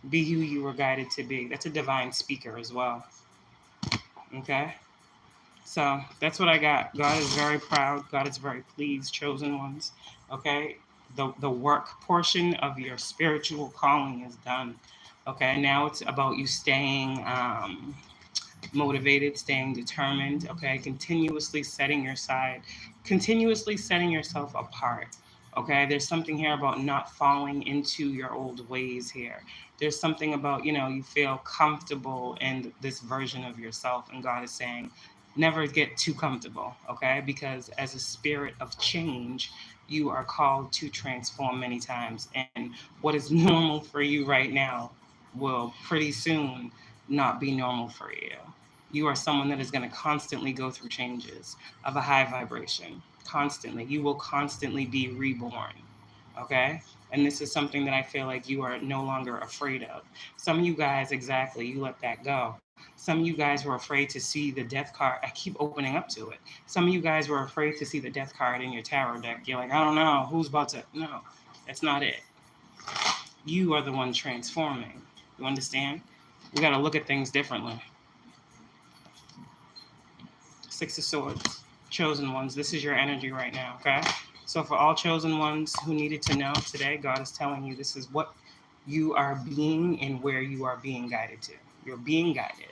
[SPEAKER 1] Be who you were guided to be. That's a divine speaker as well, okay? So that's what I got. God is very proud. God is very pleased, chosen ones, okay? The work portion of your spiritual calling is done, okay? Now it's about you staying motivated, staying determined, okay? Continuously setting yourself apart, okay? There's something here about not falling into your old ways here. There's something about, you feel comfortable in this version of yourself, and God is saying, never get too comfortable, okay? Because as a spirit of change, you are called to transform many times, and what is normal for you right now will pretty soon not be normal for you. You are someone that is going to constantly go through changes of a high vibration. Constantly. You will constantly be reborn. Okay? And this is something that I feel like you are no longer afraid of. Some of you guys, exactly, you let that go. Some of you guys were afraid to see the death card. I keep opening up to it. Some of you guys were afraid to see the death card in your tarot deck. You're like, I don't know, who's about to... No, that's not it. You are the one transforming. You understand? We got to look at things differently. Six of Swords, chosen ones. This is your energy right now, okay? So for all chosen ones who needed to know today, God is telling you this is what you are being and where you are being guided to. You're being guided.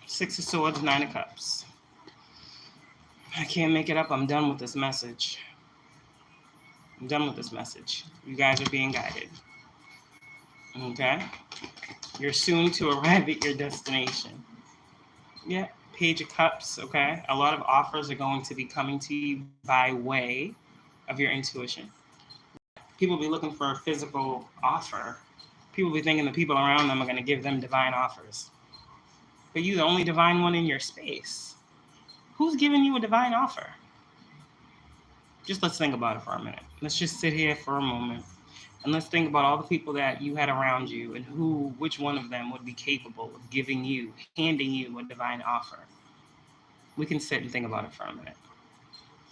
[SPEAKER 1] Six of Swords, Nine of Cups. I can't make it up. I'm done with this message. I'm done with this message. You guys are being guided. Okay? You're soon to arrive at your destination. Yeah, Page of Cups, okay? A lot of offers are going to be coming to you by way of your intuition. People be looking for a physical offer. People be thinking the people around them are going to give them divine offers. But you're the only divine one in your space. Who's giving you a divine offer? Just let's think about it for a minute. Let's just sit here for a moment. And let's think about all the people that you had around you and which one of them would be capable of handing you a divine offer. We can sit and think about it for a minute.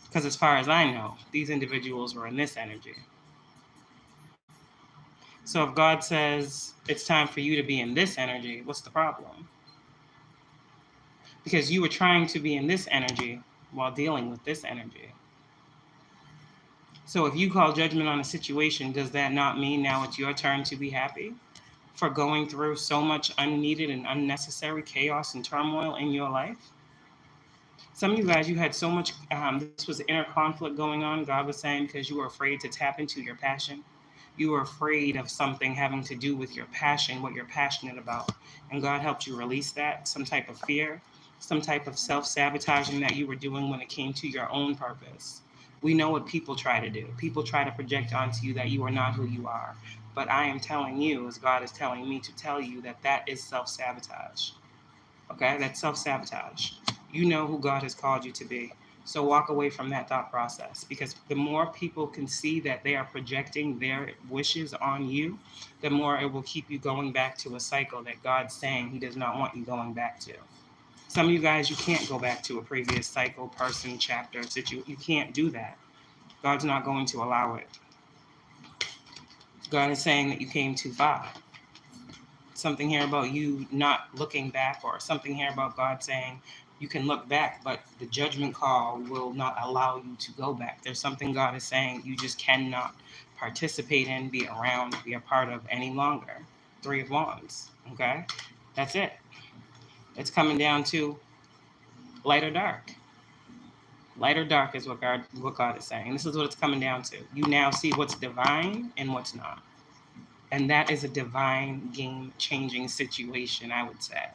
[SPEAKER 1] Because as far as I know, these individuals were in this energy. So if God says it's time for you to be in this energy, what's the problem? Because you were trying to be in this energy while dealing with this energy. So if you call judgment on a situation, does that not mean now it's your turn to be happy for going through so much unneeded and unnecessary chaos and turmoil in your life? Some of you guys, you had so much, this was inner conflict going on, God was saying, because you were afraid to tap into your passion. You were afraid of something having to do with your passion, what you're passionate about. And God helped you release that, some type of fear, some type of self-sabotaging that you were doing when it came to your own purpose. We know what people try to do. People try to project onto you that you are not who you are. But I am telling you, as God is telling me to tell you, that is self-sabotage. Okay? That's self-sabotage. You know who God has called you to be. So walk away from that thought process, because the more people can see that they are projecting their wishes on you, the more it will keep you going back to a cycle that God's saying he does not want you going back to. Some of you guys, you can't go back to a previous cycle, person, chapter, situation. You can't do that. God's not going to allow it. God is saying that you came too far. Something here about you not looking back, or something here about God saying you can look back, but the judgment call will not allow you to go back. There's something God is saying you just cannot participate in, be around, be a part of any longer. Three of Wands, okay? That's it. It's coming down to light or dark. Light or dark is what God is saying. This is what it's coming down to. You now see what's divine and what's not. And that is a divine game-changing situation, I would say.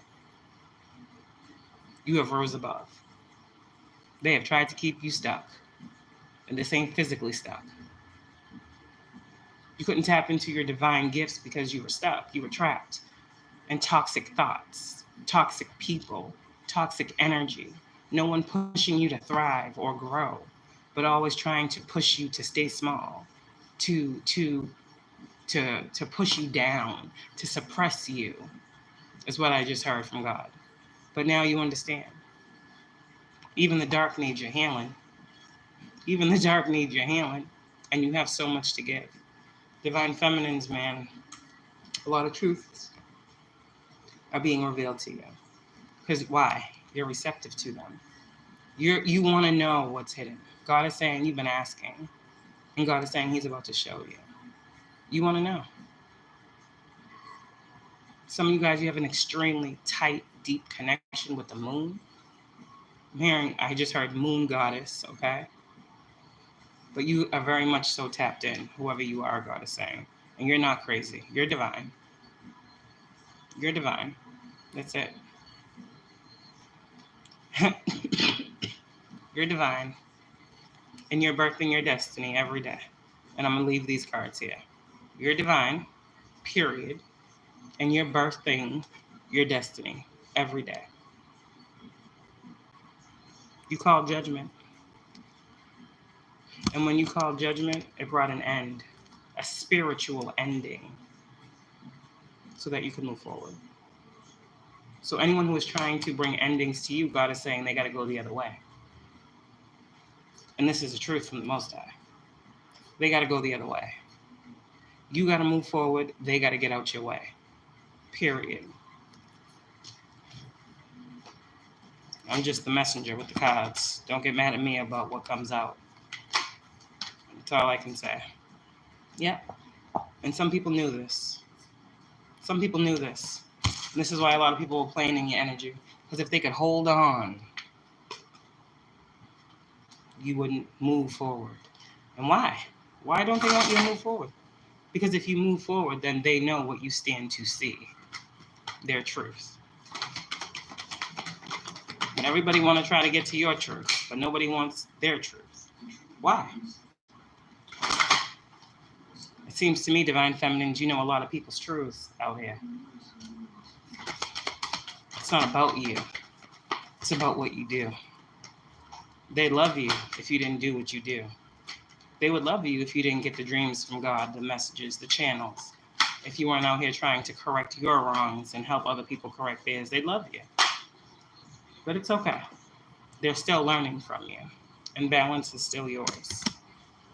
[SPEAKER 1] You have rose above. They have tried to keep you stuck. And this ain't physically stuck. You couldn't tap into your divine gifts because you were stuck. You were trapped in toxic thoughts, toxic people, toxic energy. No one pushing you to thrive or grow, but always trying to push you to stay small, to push you down, to suppress you, is what I just heard from God. But now you understand. Even the dark needs your healing. Even the dark needs your healing. And you have so much to give. Divine feminines, man, a lot of truths are being revealed to you. Because why? You're receptive to them. You want to know what's hidden. God is saying you've been asking. And God is saying he's about to show you. You want to know. Some of you guys, you have an extremely tight, deep connection with the moon. I just heard moon goddess, okay? But you are very much so tapped in, whoever you are, God is saying. And you're not crazy. You're divine. You're divine. That's it. You're divine. And you're birthing your destiny every day. And I'm going to leave these cards here. You're divine, period. And you're birthing your destiny every day. You call judgment. And when you call judgment, it brought an end, a spiritual ending, so that you can move forward. So anyone who is trying to bring endings to you, God is saying they got to go the other way. And this is the truth from the Most High. They got to go the other way. You got to move forward. They got to get out your way. Period. I'm just the messenger with the cards. Don't get mad at me about what comes out. That's all I can say. Yeah. And some people knew this. Some people knew this. And this is why a lot of people were playing in your energy. Because if they could hold on, you wouldn't move forward. And why? Why don't they want you to move forward? Because if you move forward, then they know what you stand to see. Their truth. And everybody want to try to get to your truth, but nobody wants their truth. Why? It seems to me, divine feminines, you know a lot of people's truths out here. It's not about you. It's about what you do. They'd love you if you didn't do what you do. They would love you if you didn't get the dreams from God, the messages, the channels. If you weren't out here trying to correct your wrongs and help other people correct theirs, they'd love you. But it's okay. They're still learning from you. And balance is still yours.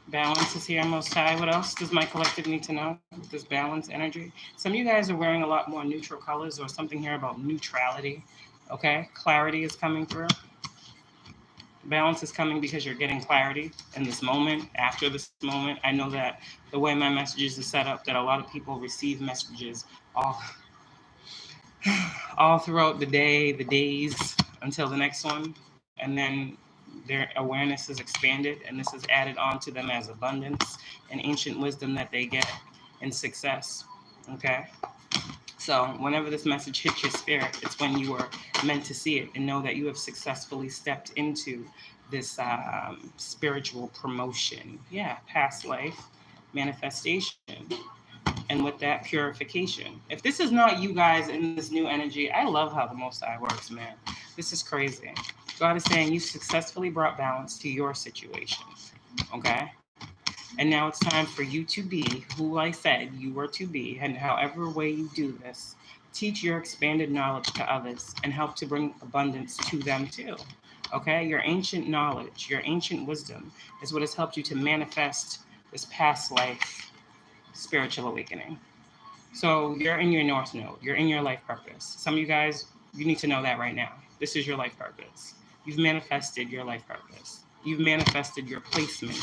[SPEAKER 1] Balance is here, Most High. What else does my collective need to know with this balance energy? Some of you guys are wearing a lot more neutral colors or something here about neutrality. Okay? Clarity is coming through. Balance is coming because you're getting clarity in this moment, after this moment. I know that the way my messages are set up, that a lot of people receive messages all throughout the day, the days, until the next one. And then their awareness is expanded, and this is added on to them as abundance and ancient wisdom that they get in success. Okay? So whenever this message hits your spirit, it's when you were meant to see it and know that you have successfully stepped into this spiritual promotion. Yeah, past life manifestation. And with that, purification. If this is not you guys in this new energy, I love how the Most High works, man. This is crazy. God is saying you successfully brought balance to your situation. Okay? And now it's time for you to be who I said you were to be. And however way you do this, teach your expanded knowledge to others and help to bring abundance to them too. Okay? Your ancient knowledge, your ancient wisdom is what has helped you to manifest this past life spiritual awakening. So you're in your North Node. You're in your life purpose. Some of you guys, you need to know that right now. This is your life purpose. You've manifested your life purpose. You've manifested your placement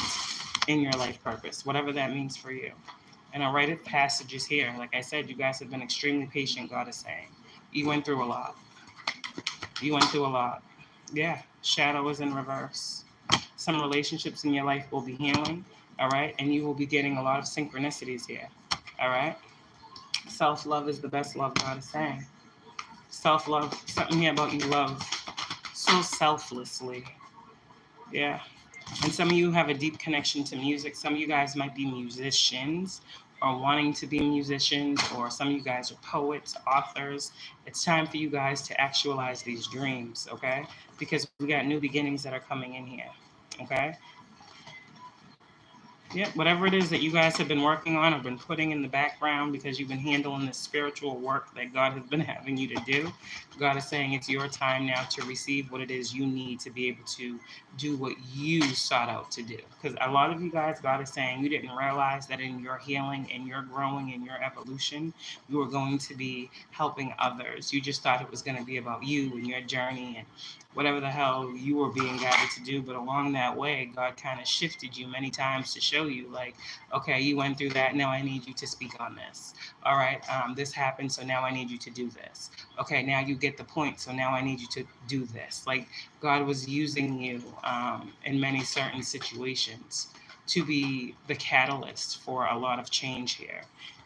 [SPEAKER 1] in your life purpose, whatever that means for you. And I'll write it passages here. Like I said, you guys have been extremely patient, God is saying. You went through a lot. You went through a lot. Yeah, shadow is in reverse. Some relationships in your life will be healing, all right? And you will be getting a lot of synchronicities here, all right? Self-love is the best love, God is saying. Self-love, something here about you love so selflessly. Yeah. And some of you have a deep connection to music. Some of you guys might be musicians or wanting to be musicians, or some of you guys are poets, authors. It's time for you guys to actualize these dreams, okay? Because we got new beginnings that are coming in here, okay? Yeah, whatever it is that you guys have been working on or been putting in the background because you've been handling this spiritual work that God has been having you to do, God is saying it's your time now to receive what it is you need to be able to do what you sought out to do. Because a lot of you guys, God is saying you didn't realize that in your healing and your growing and your evolution, you were going to be helping others. You just thought it was going to be about you and your journey and whatever the hell you were being guided to do. But along that way, God kind of shifted you many times to show you, like, okay, you went through that. Now I need you to speak on this. All right, this happened, so now I need you to do this. Okay, now you get the point, so now I need you to do this. Like, God was using you in many certain situations to be the catalyst for a lot of change here.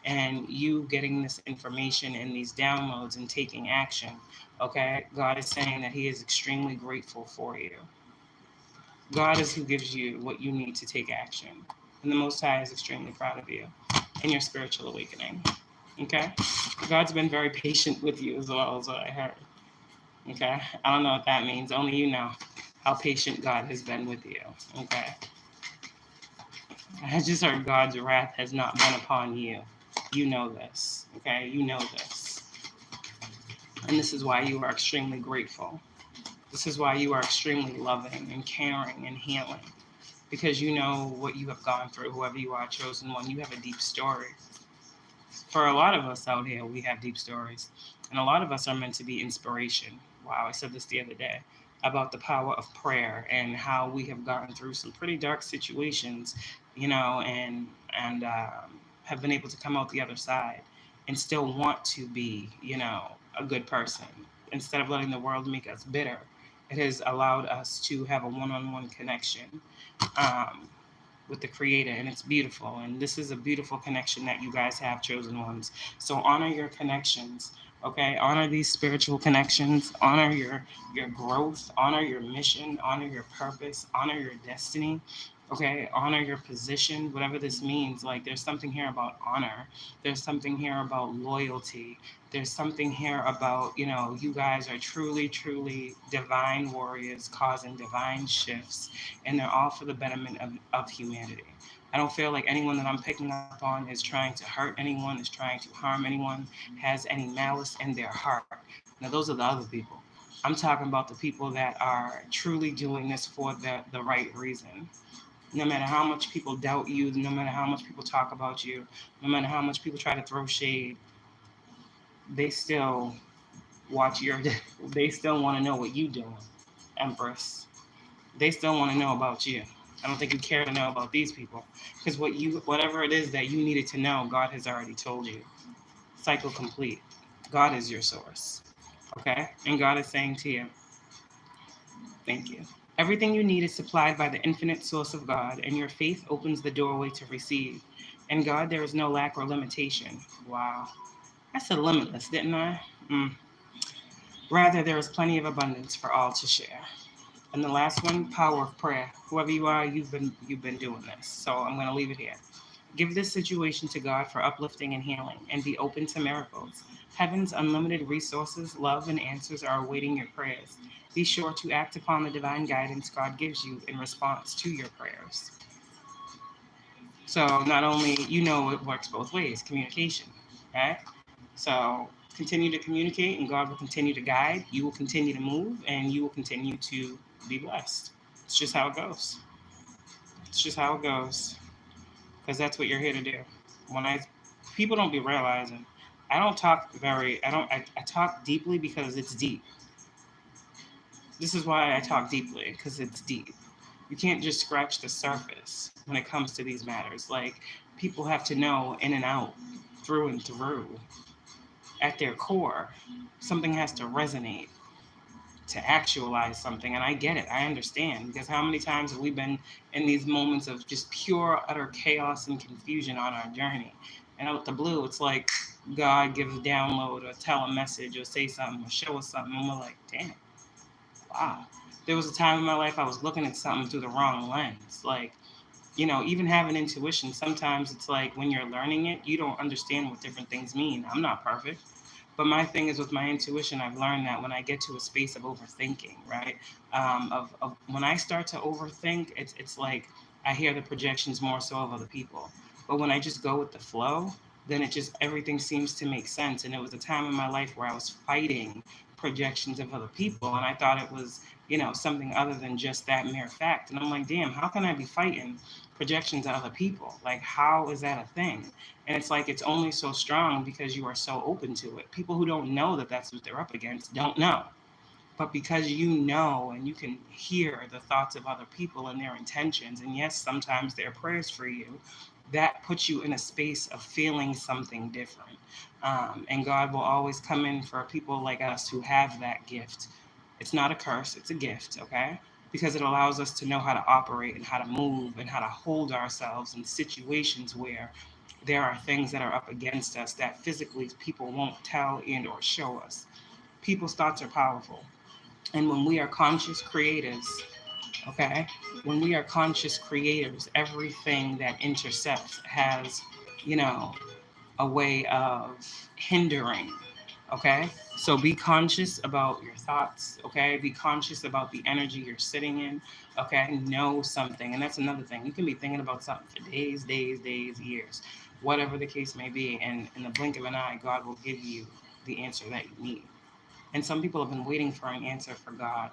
[SPEAKER 1] And you getting this information and these downloads and taking action, okay? God is saying that he is extremely grateful for you. God is who gives you what you need to take action. And the Most High is extremely proud of you in your spiritual awakening, okay? God's been very patient with you as well, as what I heard, okay? I don't know what that means. Only you know how patient God has been with you, okay? I just heard God's wrath has not been upon you. You know this, okay? You know this. And this is why you are extremely grateful. This is why you are extremely loving and caring and healing. Because you know what you have gone through, whoever you are, chosen one. You have a deep story. For a lot of us out here, we have deep stories. And a lot of us are meant to be inspiration. Wow, I said this the other day about the power of prayer and how we have gotten through some pretty dark situations, you know, and have been able to come out the other side and still want to be, you know, a good person. Instead of letting the world make us bitter, it has allowed us to have a one-on-one connection with the Creator, and it's beautiful. And this is a beautiful connection that you guys have, chosen ones. So honor your connections, okay? Honor these spiritual connections. Honor your growth. Honor your mission. Honor your purpose. Honor your destiny. Okay, honor your position, whatever this means. Like, there's something here about honor. There's something here about loyalty. There's something here about, you know, you guys are truly, truly divine warriors causing divine shifts, and they're all for the betterment of humanity. I don't feel like anyone that I'm picking up on is trying to hurt anyone, is trying to harm anyone, has any malice in their heart. Now, those are the other people. I'm talking about the people that are truly doing this for the right reason. No matter how much people doubt you, no matter how much people talk about you, no matter how much people try to throw shade, they still watch your, they still want to know what you're doing, Empress. They still want to know about you. I don't think you care to know about these people, because whatever it is that you needed to know, God has already told you. Cycle complete. God is your source, okay? And God is saying to you, thank you. Everything you need is supplied by the infinite source of God, and your faith opens the doorway to receive. In God, there is no lack or limitation. Wow. I said limitless, didn't I? Rather, there is plenty of abundance for all to share. And the last one, power of prayer. Whoever you are, you've been doing this. So I'm going to leave it here. Give this situation to God for uplifting and healing, and be open to miracles. Heaven's unlimited resources, love, and answers are awaiting your prayers. Be sure to act upon the divine guidance God gives you in response to your prayers. So not only, you know, it works both ways, communication, right? So continue to communicate, and God will continue to guide. You will continue to move, and you will continue to be blessed. It's just how it goes. It's just how it goes. Because that's what you're here to do. People don't be realizing, I talk deeply because it's deep. This is why I talk deeply, because it's deep. You can't just scratch the surface when it comes to these matters. Like, people have to know in and out, through and through. At their core, something has to resonate. to actualize something. And I get it. I understand, because how many times have we been in these moments of just pure utter chaos and confusion on our journey, and out the blue it's like God gives a download or tell a message or say something or show us something, and we're like, damn, wow. There was a time in my life I was looking at something through the wrong lens. Like, even having intuition, sometimes it's like when you're learning it, you don't understand what different things mean. I'm not perfect. But my thing is, with my intuition, I've learned that when I get to a space of overthinking, right? Of when I start to overthink, it's like I hear the projections more so of other people. But when I just go with the flow, then it just, everything seems to make sense. And it was a time in my life where I was fighting projections of other people, and I thought it was, something other than just that mere fact. And I'm like, damn, how can I be fighting projections of other people? Like, how is that a thing? And it's like, it's only so strong because you are so open to it. People who don't know that that's what they're up against don't know. But because you know and you can hear the thoughts of other people and their intentions, and yes, sometimes their prayers for you, that puts you in a space of feeling something different. And God will always come in for people like us who have that gift. It's not a curse, it's a gift, okay? Because it allows us to know how to operate and how to move and how to hold ourselves in situations where there are things that are up against us that physically people won't tell and or show us. People's thoughts are powerful. And when we are conscious creators, okay, when we are conscious creators, everything that intercepts has, you know, a way of hindering. Okay, so be conscious about your thoughts. Okay, be conscious about the energy you're sitting in. Okay, know something. And that's another thing. You can be thinking about something for days, years, whatever the case may be. And in the blink of an eye, God will give you the answer that you need. And some people have been waiting for an answer from God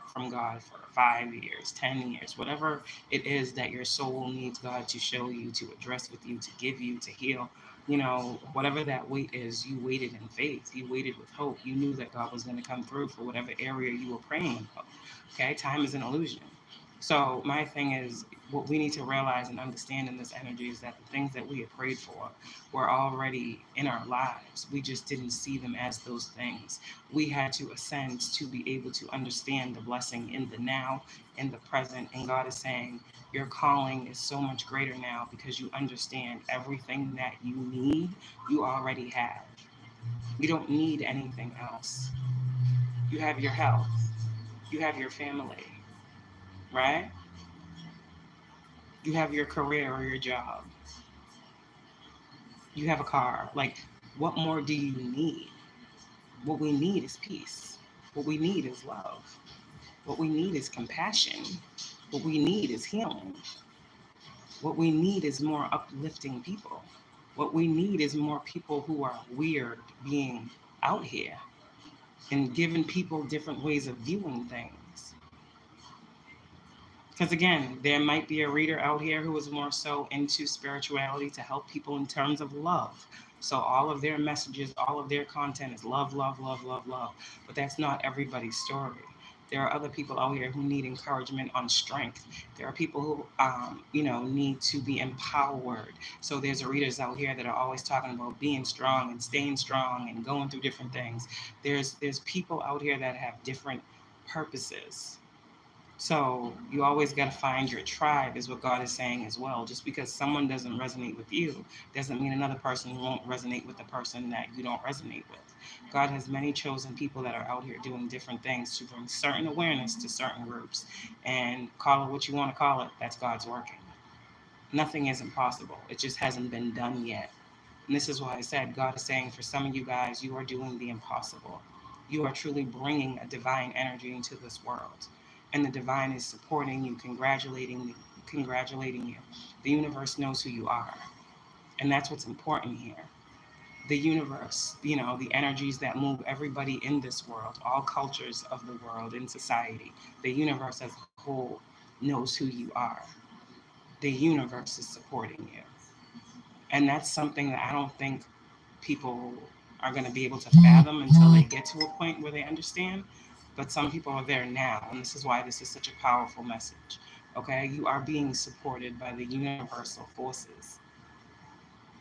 [SPEAKER 1] for 5 years, 10 years, whatever it is that your soul needs God to show you, to address with you, to give you, to heal. Whatever that wait is, you waited in faith. You waited with hope. You knew that God was going to come through for whatever area you were praying about. Okay, time is an illusion. So my thing is, what we need to realize and understand in this energy is that the things that we had prayed for were already in our lives. We just didn't see them as those things. We had to ascend to be able to understand the blessing in the now, in the present. And God is saying, your calling is so much greater now because you understand everything that you need, you already have. You don't need anything else. You have your health, you have your family, right? You have your career or your job, you have a car. Like, what more do you need? What we need is peace. What we need is love. What we need is compassion. What we need is healing. What we need is more uplifting people. What we need is more people who are weird being out here and giving people different ways of viewing things. Because again, there might be a reader out here who is more so into spirituality to help people in terms of love. So all of their messages, all of their content is love, love, love, love, love. But that's not everybody's story. There are other people out here who need encouragement on strength. There are people who, need to be empowered. So there's readers out here that are always talking about being strong and staying strong and going through different things. There's people out here that have different purposes. So you always got to find your tribe, is what God is saying as well. Just because someone doesn't resonate with you doesn't mean another person won't resonate with the person that you don't resonate with. God has many chosen people that are out here doing different things to bring certain awareness to certain groups. And call it what you want to call it, that's God's working. Nothing is impossible. It just hasn't been done yet. And this is why I said God is saying, for some of you guys, you are doing the impossible. You are truly bringing a divine energy into this world. And the divine is supporting you, congratulating you. The universe knows who you are. And that's what's important here. The universe, the energies that move everybody in this world, all cultures of the world in society, the universe as a whole knows who you are. The universe is supporting you. And that's something that I don't think people are going to be able to fathom until they get to a point where they understand. But some people are there now, and this is why this is such a powerful message. Okay, you are being supported by the universal forces.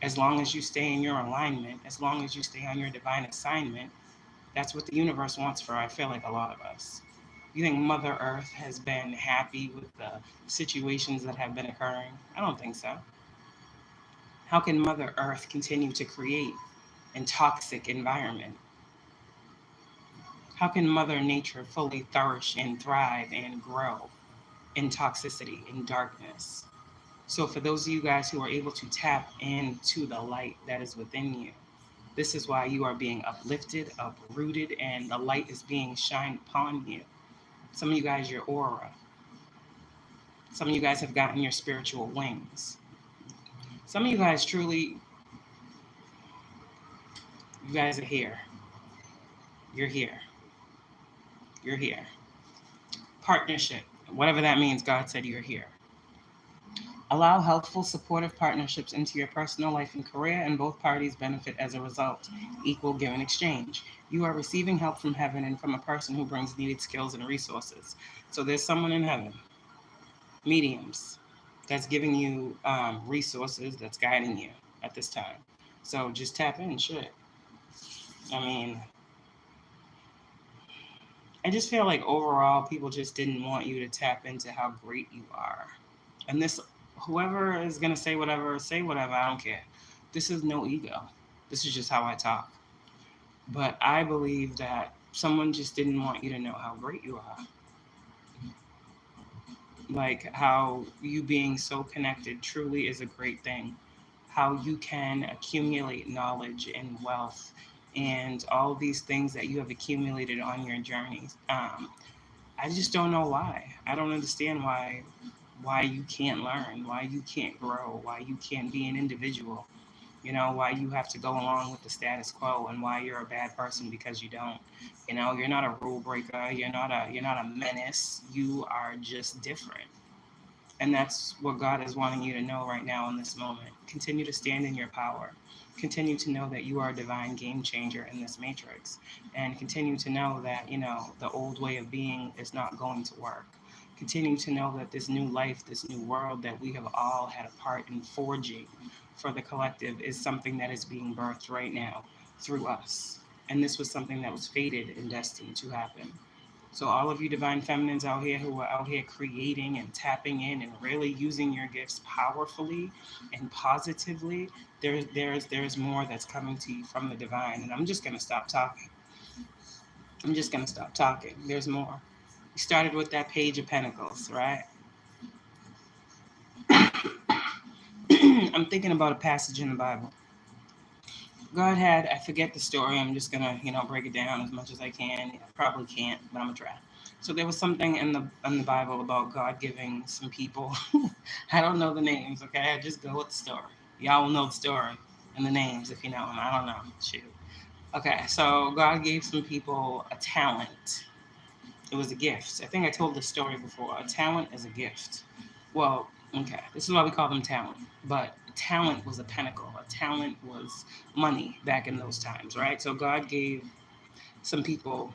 [SPEAKER 1] As long as you stay in your alignment, as long as you stay on your divine assignment, that's what the universe wants for, I feel like, a lot of us. You think Mother Earth has been happy with the situations that have been occurring? I don't think so. How can Mother Earth continue to create a toxic environment? How can Mother Nature fully flourish and thrive and grow in toxicity, in darkness? So, for those of you guys who are able to tap into the light that is within you, this is why you are being uplifted, uprooted, and the light is being shined upon you. Some of you guys, your aura. Some of you guys have gotten your spiritual wings. Some of you guys truly, you guys are here. You're here. You're here. Partnership, whatever that means, God said you're here. Allow healthful, supportive partnerships into your personal life and career, and both parties benefit as a result. Equal give and exchange. You are receiving help from heaven and from a person who brings needed skills and resources. So there's someone in heaven, mediums, that's giving you resources, that's guiding you at this time. So just tap in, shit. I mean, I just feel like overall people just didn't want you to tap into how great you are. And this, whoever is going to say whatever, I don't care. This is no ego. This is just how I talk. But I believe that someone just didn't want you to know how great you are. Like how you being so connected truly is a great thing. How you can accumulate knowledge and wealth and all these things that you have accumulated on your journeys. I just don't know why. I don't understand why you can't learn, why you can't grow, why you can't be an individual. You know, why you have to go along with the status quo, and why you're a bad person because you don't. You know, you're not a rule breaker, you're not a menace. You are just different. And that's what God is wanting you to know right now in this moment. Continue to stand in your power. Continue to know that you are a divine game changer in this matrix. And continue to know that, you know, the old way of being is not going to work. Continue to know that this new life, this new world that we have all had a part in forging for the collective is something that is being birthed right now through us. And this was something that was fated and destined to happen. So all of you divine feminines out here who are out here creating and tapping in and really using your gifts powerfully and positively, there's more that's coming to you from the divine. And I'm just gonna stop talking. There's more. We started with that Page of Pentacles, right? I'm thinking about a passage in the Bible. God had, I forget the story. I'm just gonna, break it down as much as I can. I probably can't, but I'm gonna try. So there was something in the Bible about God giving some people. I don't know the names. Okay, I just go with the story. Y'all will know the story and the names if you know them. I don't know. Shoot. Okay, so God gave some people a talent. It was a gift. I think I told this story before. A talent is a gift. Well, okay, this is why we call them talent. But talent was a pinnacle. A talent was money back in those times, right? So God gave some people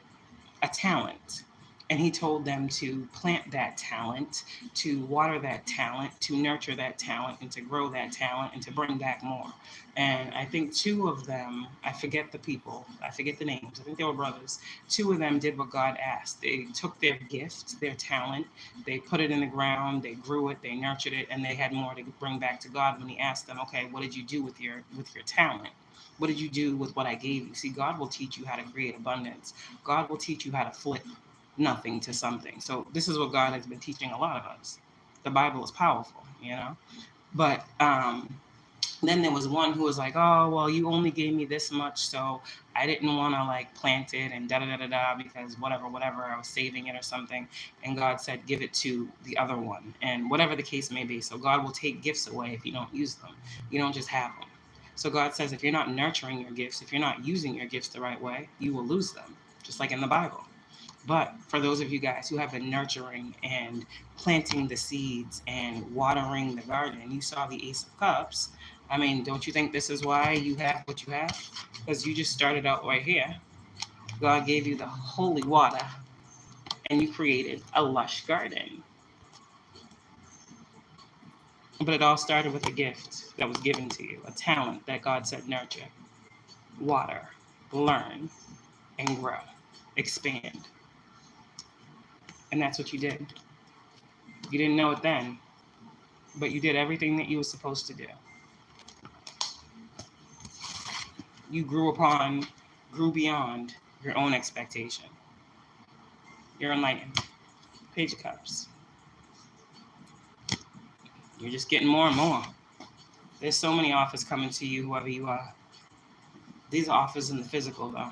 [SPEAKER 1] a talent. And he told them to plant that talent, to water that talent, to nurture that talent, and to grow that talent, and to bring back more. And I think two of them, I forget the people, I forget the names, I think they were brothers. Two of them did what God asked. They took their gift, their talent, they put it in the ground, they grew it, they nurtured it, and they had more to bring back to God when he asked them, okay, what did you do with your talent? What did you do with what I gave you? See, God will teach you how to create abundance. God will teach you how to flip nothing to something. So this is what God has been teaching a lot of us. The Bible is powerful, But then there was one who was like, oh, well, you only gave me this much, so I didn't want to like plant it and da-da-da-da-da because whatever, I was saving it or something. And God said, give it to the other one. And whatever the case may be. So God will take gifts away if you don't use them. You don't just have them. So God says, if you're not nurturing your gifts, if you're not using your gifts the right way, you will lose them, just like in the Bible. But for those of you guys who have been nurturing and planting the seeds and watering the garden, you saw the Ace of Cups. I mean, don't you think this is why you have what you have? Because you just started out right here. God gave you the holy water and you created a lush garden. But it all started with a gift that was given to you, a talent that God said nurture, water, learn, and grow, expand. And that's what you did. You didn't know it then, but you did everything that you were supposed to do. You grew beyond your own expectation. You're enlightened. Page of Cups. You're just getting more and more. There's so many offers coming to you, whoever you are. These are offers in the physical, though.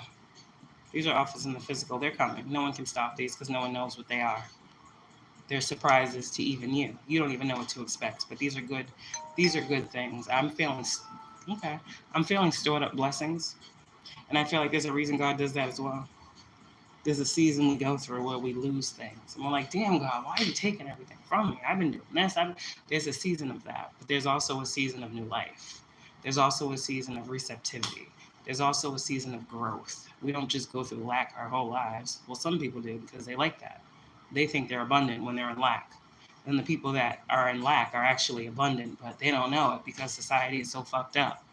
[SPEAKER 1] These are offers in the physical. They're coming. No one can stop these because no one knows what they are. They're surprises to even you. You don't even know what to expect. But these are good. These are good things. I'm feeling stored up blessings, and I feel like there's a reason God does that as well. There's a season we go through where we lose things, and we're like, "Damn, God, why are you taking everything from me? I've been doing this." There's a season of that, but there's also a season of new life. There's also a season of receptivity. There's also a season of growth. We don't just go through lack our whole lives. Well, some people do because they like that. They think they're abundant when they're in lack. And the people that are in lack are actually abundant, but they don't know it because society is so fucked up.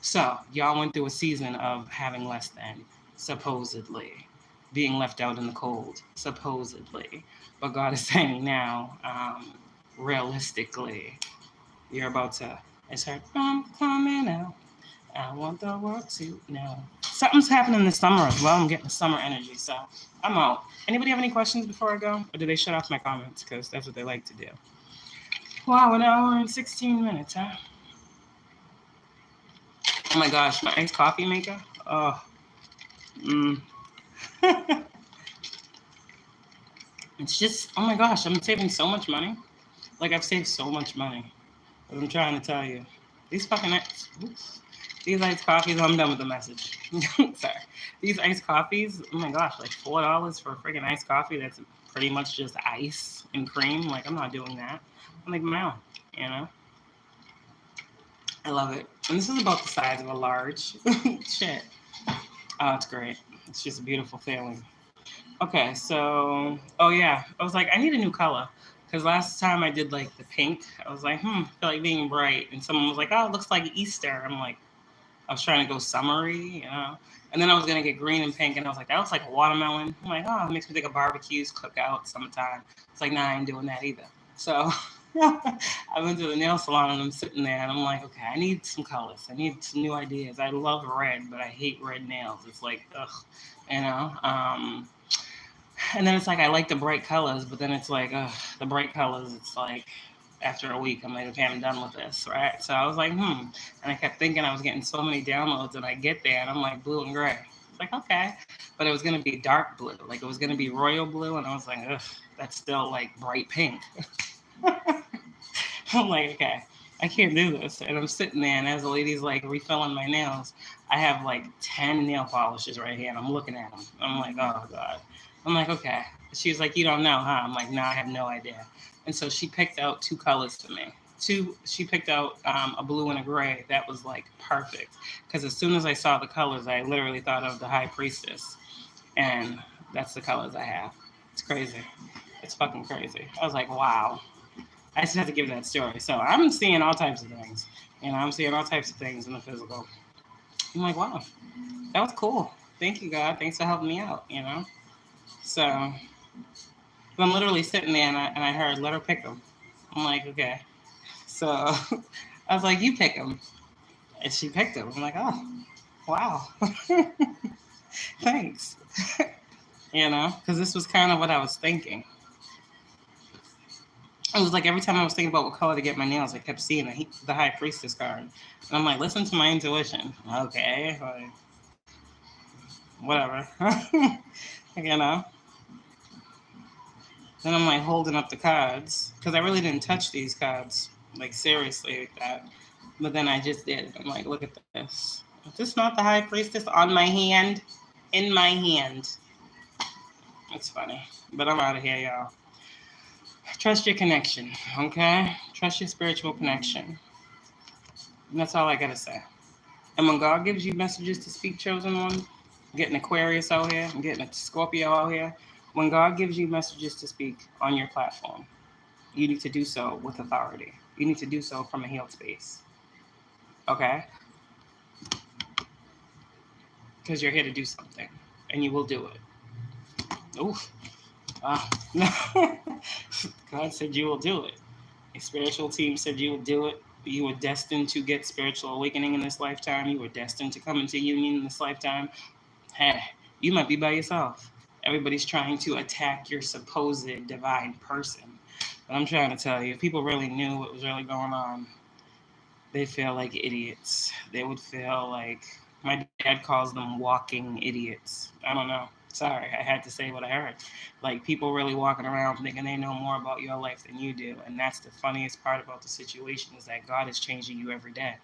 [SPEAKER 1] So y'all went through a season of having less than, supposedly, being left out in the cold, supposedly. But God is saying now, realistically, you're about to, it's her, I'm coming out. I want the world to know. Something's happening this summer as well. I'm getting summer energy, so I'm out. Anybody have any questions before I go? Or do they shut off my comments? Because that's what they like to do. Wow, an hour and 16 minutes, huh? Oh my gosh, my iced coffee maker? Oh. It's just, oh my gosh, I'm saving so much money. Like, I've saved so much money. But I'm trying to tell you. These fucking these iced coffees, I'm done with the message. Sorry. These iced coffees, oh my gosh, like $4 for a freaking iced coffee that's pretty much just ice and cream. Like, I'm not doing that. I'm like my own, you know? I love it. And this is about the size of a large. Shit. Oh, it's great. It's just a beautiful feeling. Okay, so, oh yeah. I was like, I need a new color. Because last time I did like the pink, I was like, I feel like being bright. And someone was like, oh, it looks like Easter. I'm like, I was trying to go summery, you know. And then I was going to get green and pink. And I was like, that looks like a watermelon. I'm like, oh, it makes me think of barbecues, cookouts, summertime. It's like, nah, I ain't doing that either. So I went to the nail salon and I'm sitting there and I'm like, okay, I need some colors. I need some new ideas. I love red, but I hate red nails. It's like, ugh, you know. And then it's like, I like the bright colors, but then it's like, the bright colors, it's like, after a week, I'm like, okay, I'm done with this, right? So I was like, And I kept thinking I was getting so many downloads, and I get there, and I'm like, blue and gray. It's like, okay. But it was going to be dark blue. Like, it was going to be royal blue, and I was like, ugh, that's still, like, bright pink. I'm like, okay, I can't do this. And I'm sitting there, and as the lady's, like, refilling my nails, I have, like, 10 nail polishes right here, and I'm looking at them. I'm like, oh, God. I'm like, okay. She's like, you don't know, huh? I'm like, no, I have no idea. And so she picked out 2 colors for me. She picked out a blue and a gray. That was like perfect. Because as soon as I saw the colors, I literally thought of the High Priestess. And that's the colors I have. It's crazy. It's fucking crazy. I was like, wow. I just had to give that story. So I'm seeing all types of things. You know, I'm seeing all types of things in the physical. I'm like, wow, that was cool. Thank you, God. Thanks for helping me out, you know? So I'm literally sitting there and I heard, let her pick them. I'm like, okay. So I was like, you pick them. And she picked them. I'm like, oh, wow. Thanks. You know, because this was kind of what I was thinking. It was like every time I was thinking about what color to get my nails, I kept seeing the High Priestess card. And I'm like, listen to my intuition. Okay. Like, whatever. You know? Then I'm like holding up the cards because I really didn't touch these cards like seriously like that. But then I just did. I'm like, look at this. Is this not the High Priestess on my hand? In my hand. It's funny. But I'm out of here, y'all. Trust your connection, okay? Trust your spiritual connection. And that's all I gotta say. And when God gives you messages to speak, chosen one, I'm getting Aquarius out here, I'm getting a Scorpio out here. When God gives you messages to speak on your platform, you need to do so with authority. You need to do so from a healed space. Okay? Because you're here to do something. And you will do it. Oof. God said you will do it. A spiritual team said you would do it. You were destined to get spiritual awakening in this lifetime. You were destined to come into union in this lifetime. Hey, you might be by yourself. Everybody's trying to attack your supposed divine person. But I'm trying to tell you, if people really knew what was really going on, they'd feel like idiots. They would feel like my dad calls them walking idiots. I don't know. Sorry, I had to say what I heard. Like people really walking around thinking they know more about your life than you do. And that's the funniest part about the situation is that God is changing you every day.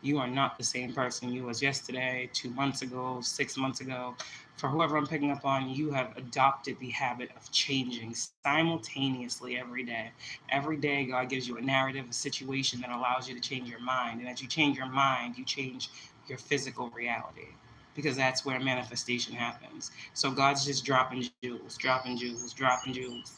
[SPEAKER 1] You are not the same person you was yesterday, 2 months ago, 6 months ago. For whoever I'm picking up on, you have adopted the habit of changing simultaneously every day. Every day, God gives you a narrative, a situation that allows you to change your mind. And as you change your mind, you change your physical reality because that's where manifestation happens. So God's just dropping jewels, dropping jewels, dropping jewels.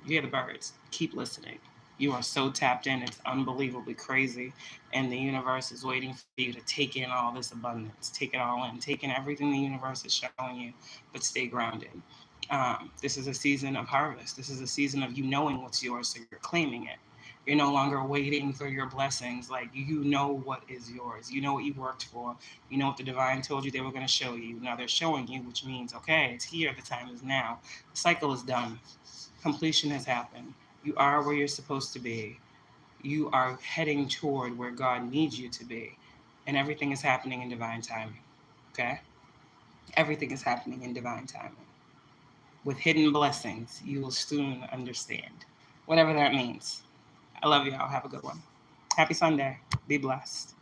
[SPEAKER 1] You hear the birds. Keep listening. You are so tapped in, it's unbelievably crazy. And the universe is waiting for you to take in all this abundance. Take it all in. Take in everything the universe is showing you, but stay grounded. This is a season of harvest. This is a season of you knowing what's yours, so you're claiming it. You're no longer waiting for your blessings. Like you know what is yours. You know what you worked for. You know what the divine told you they were going to show you. Now they're showing you, which means, okay, it's here. The time is now. The cycle is done. Completion has happened. You are where you're supposed to be. You are heading toward where God needs you to be. And everything is happening in divine timing. Okay? Everything is happening in divine timing. With hidden blessings, you will soon understand. Whatever that means. I love y'all. Have a good one. Happy Sunday. Be blessed.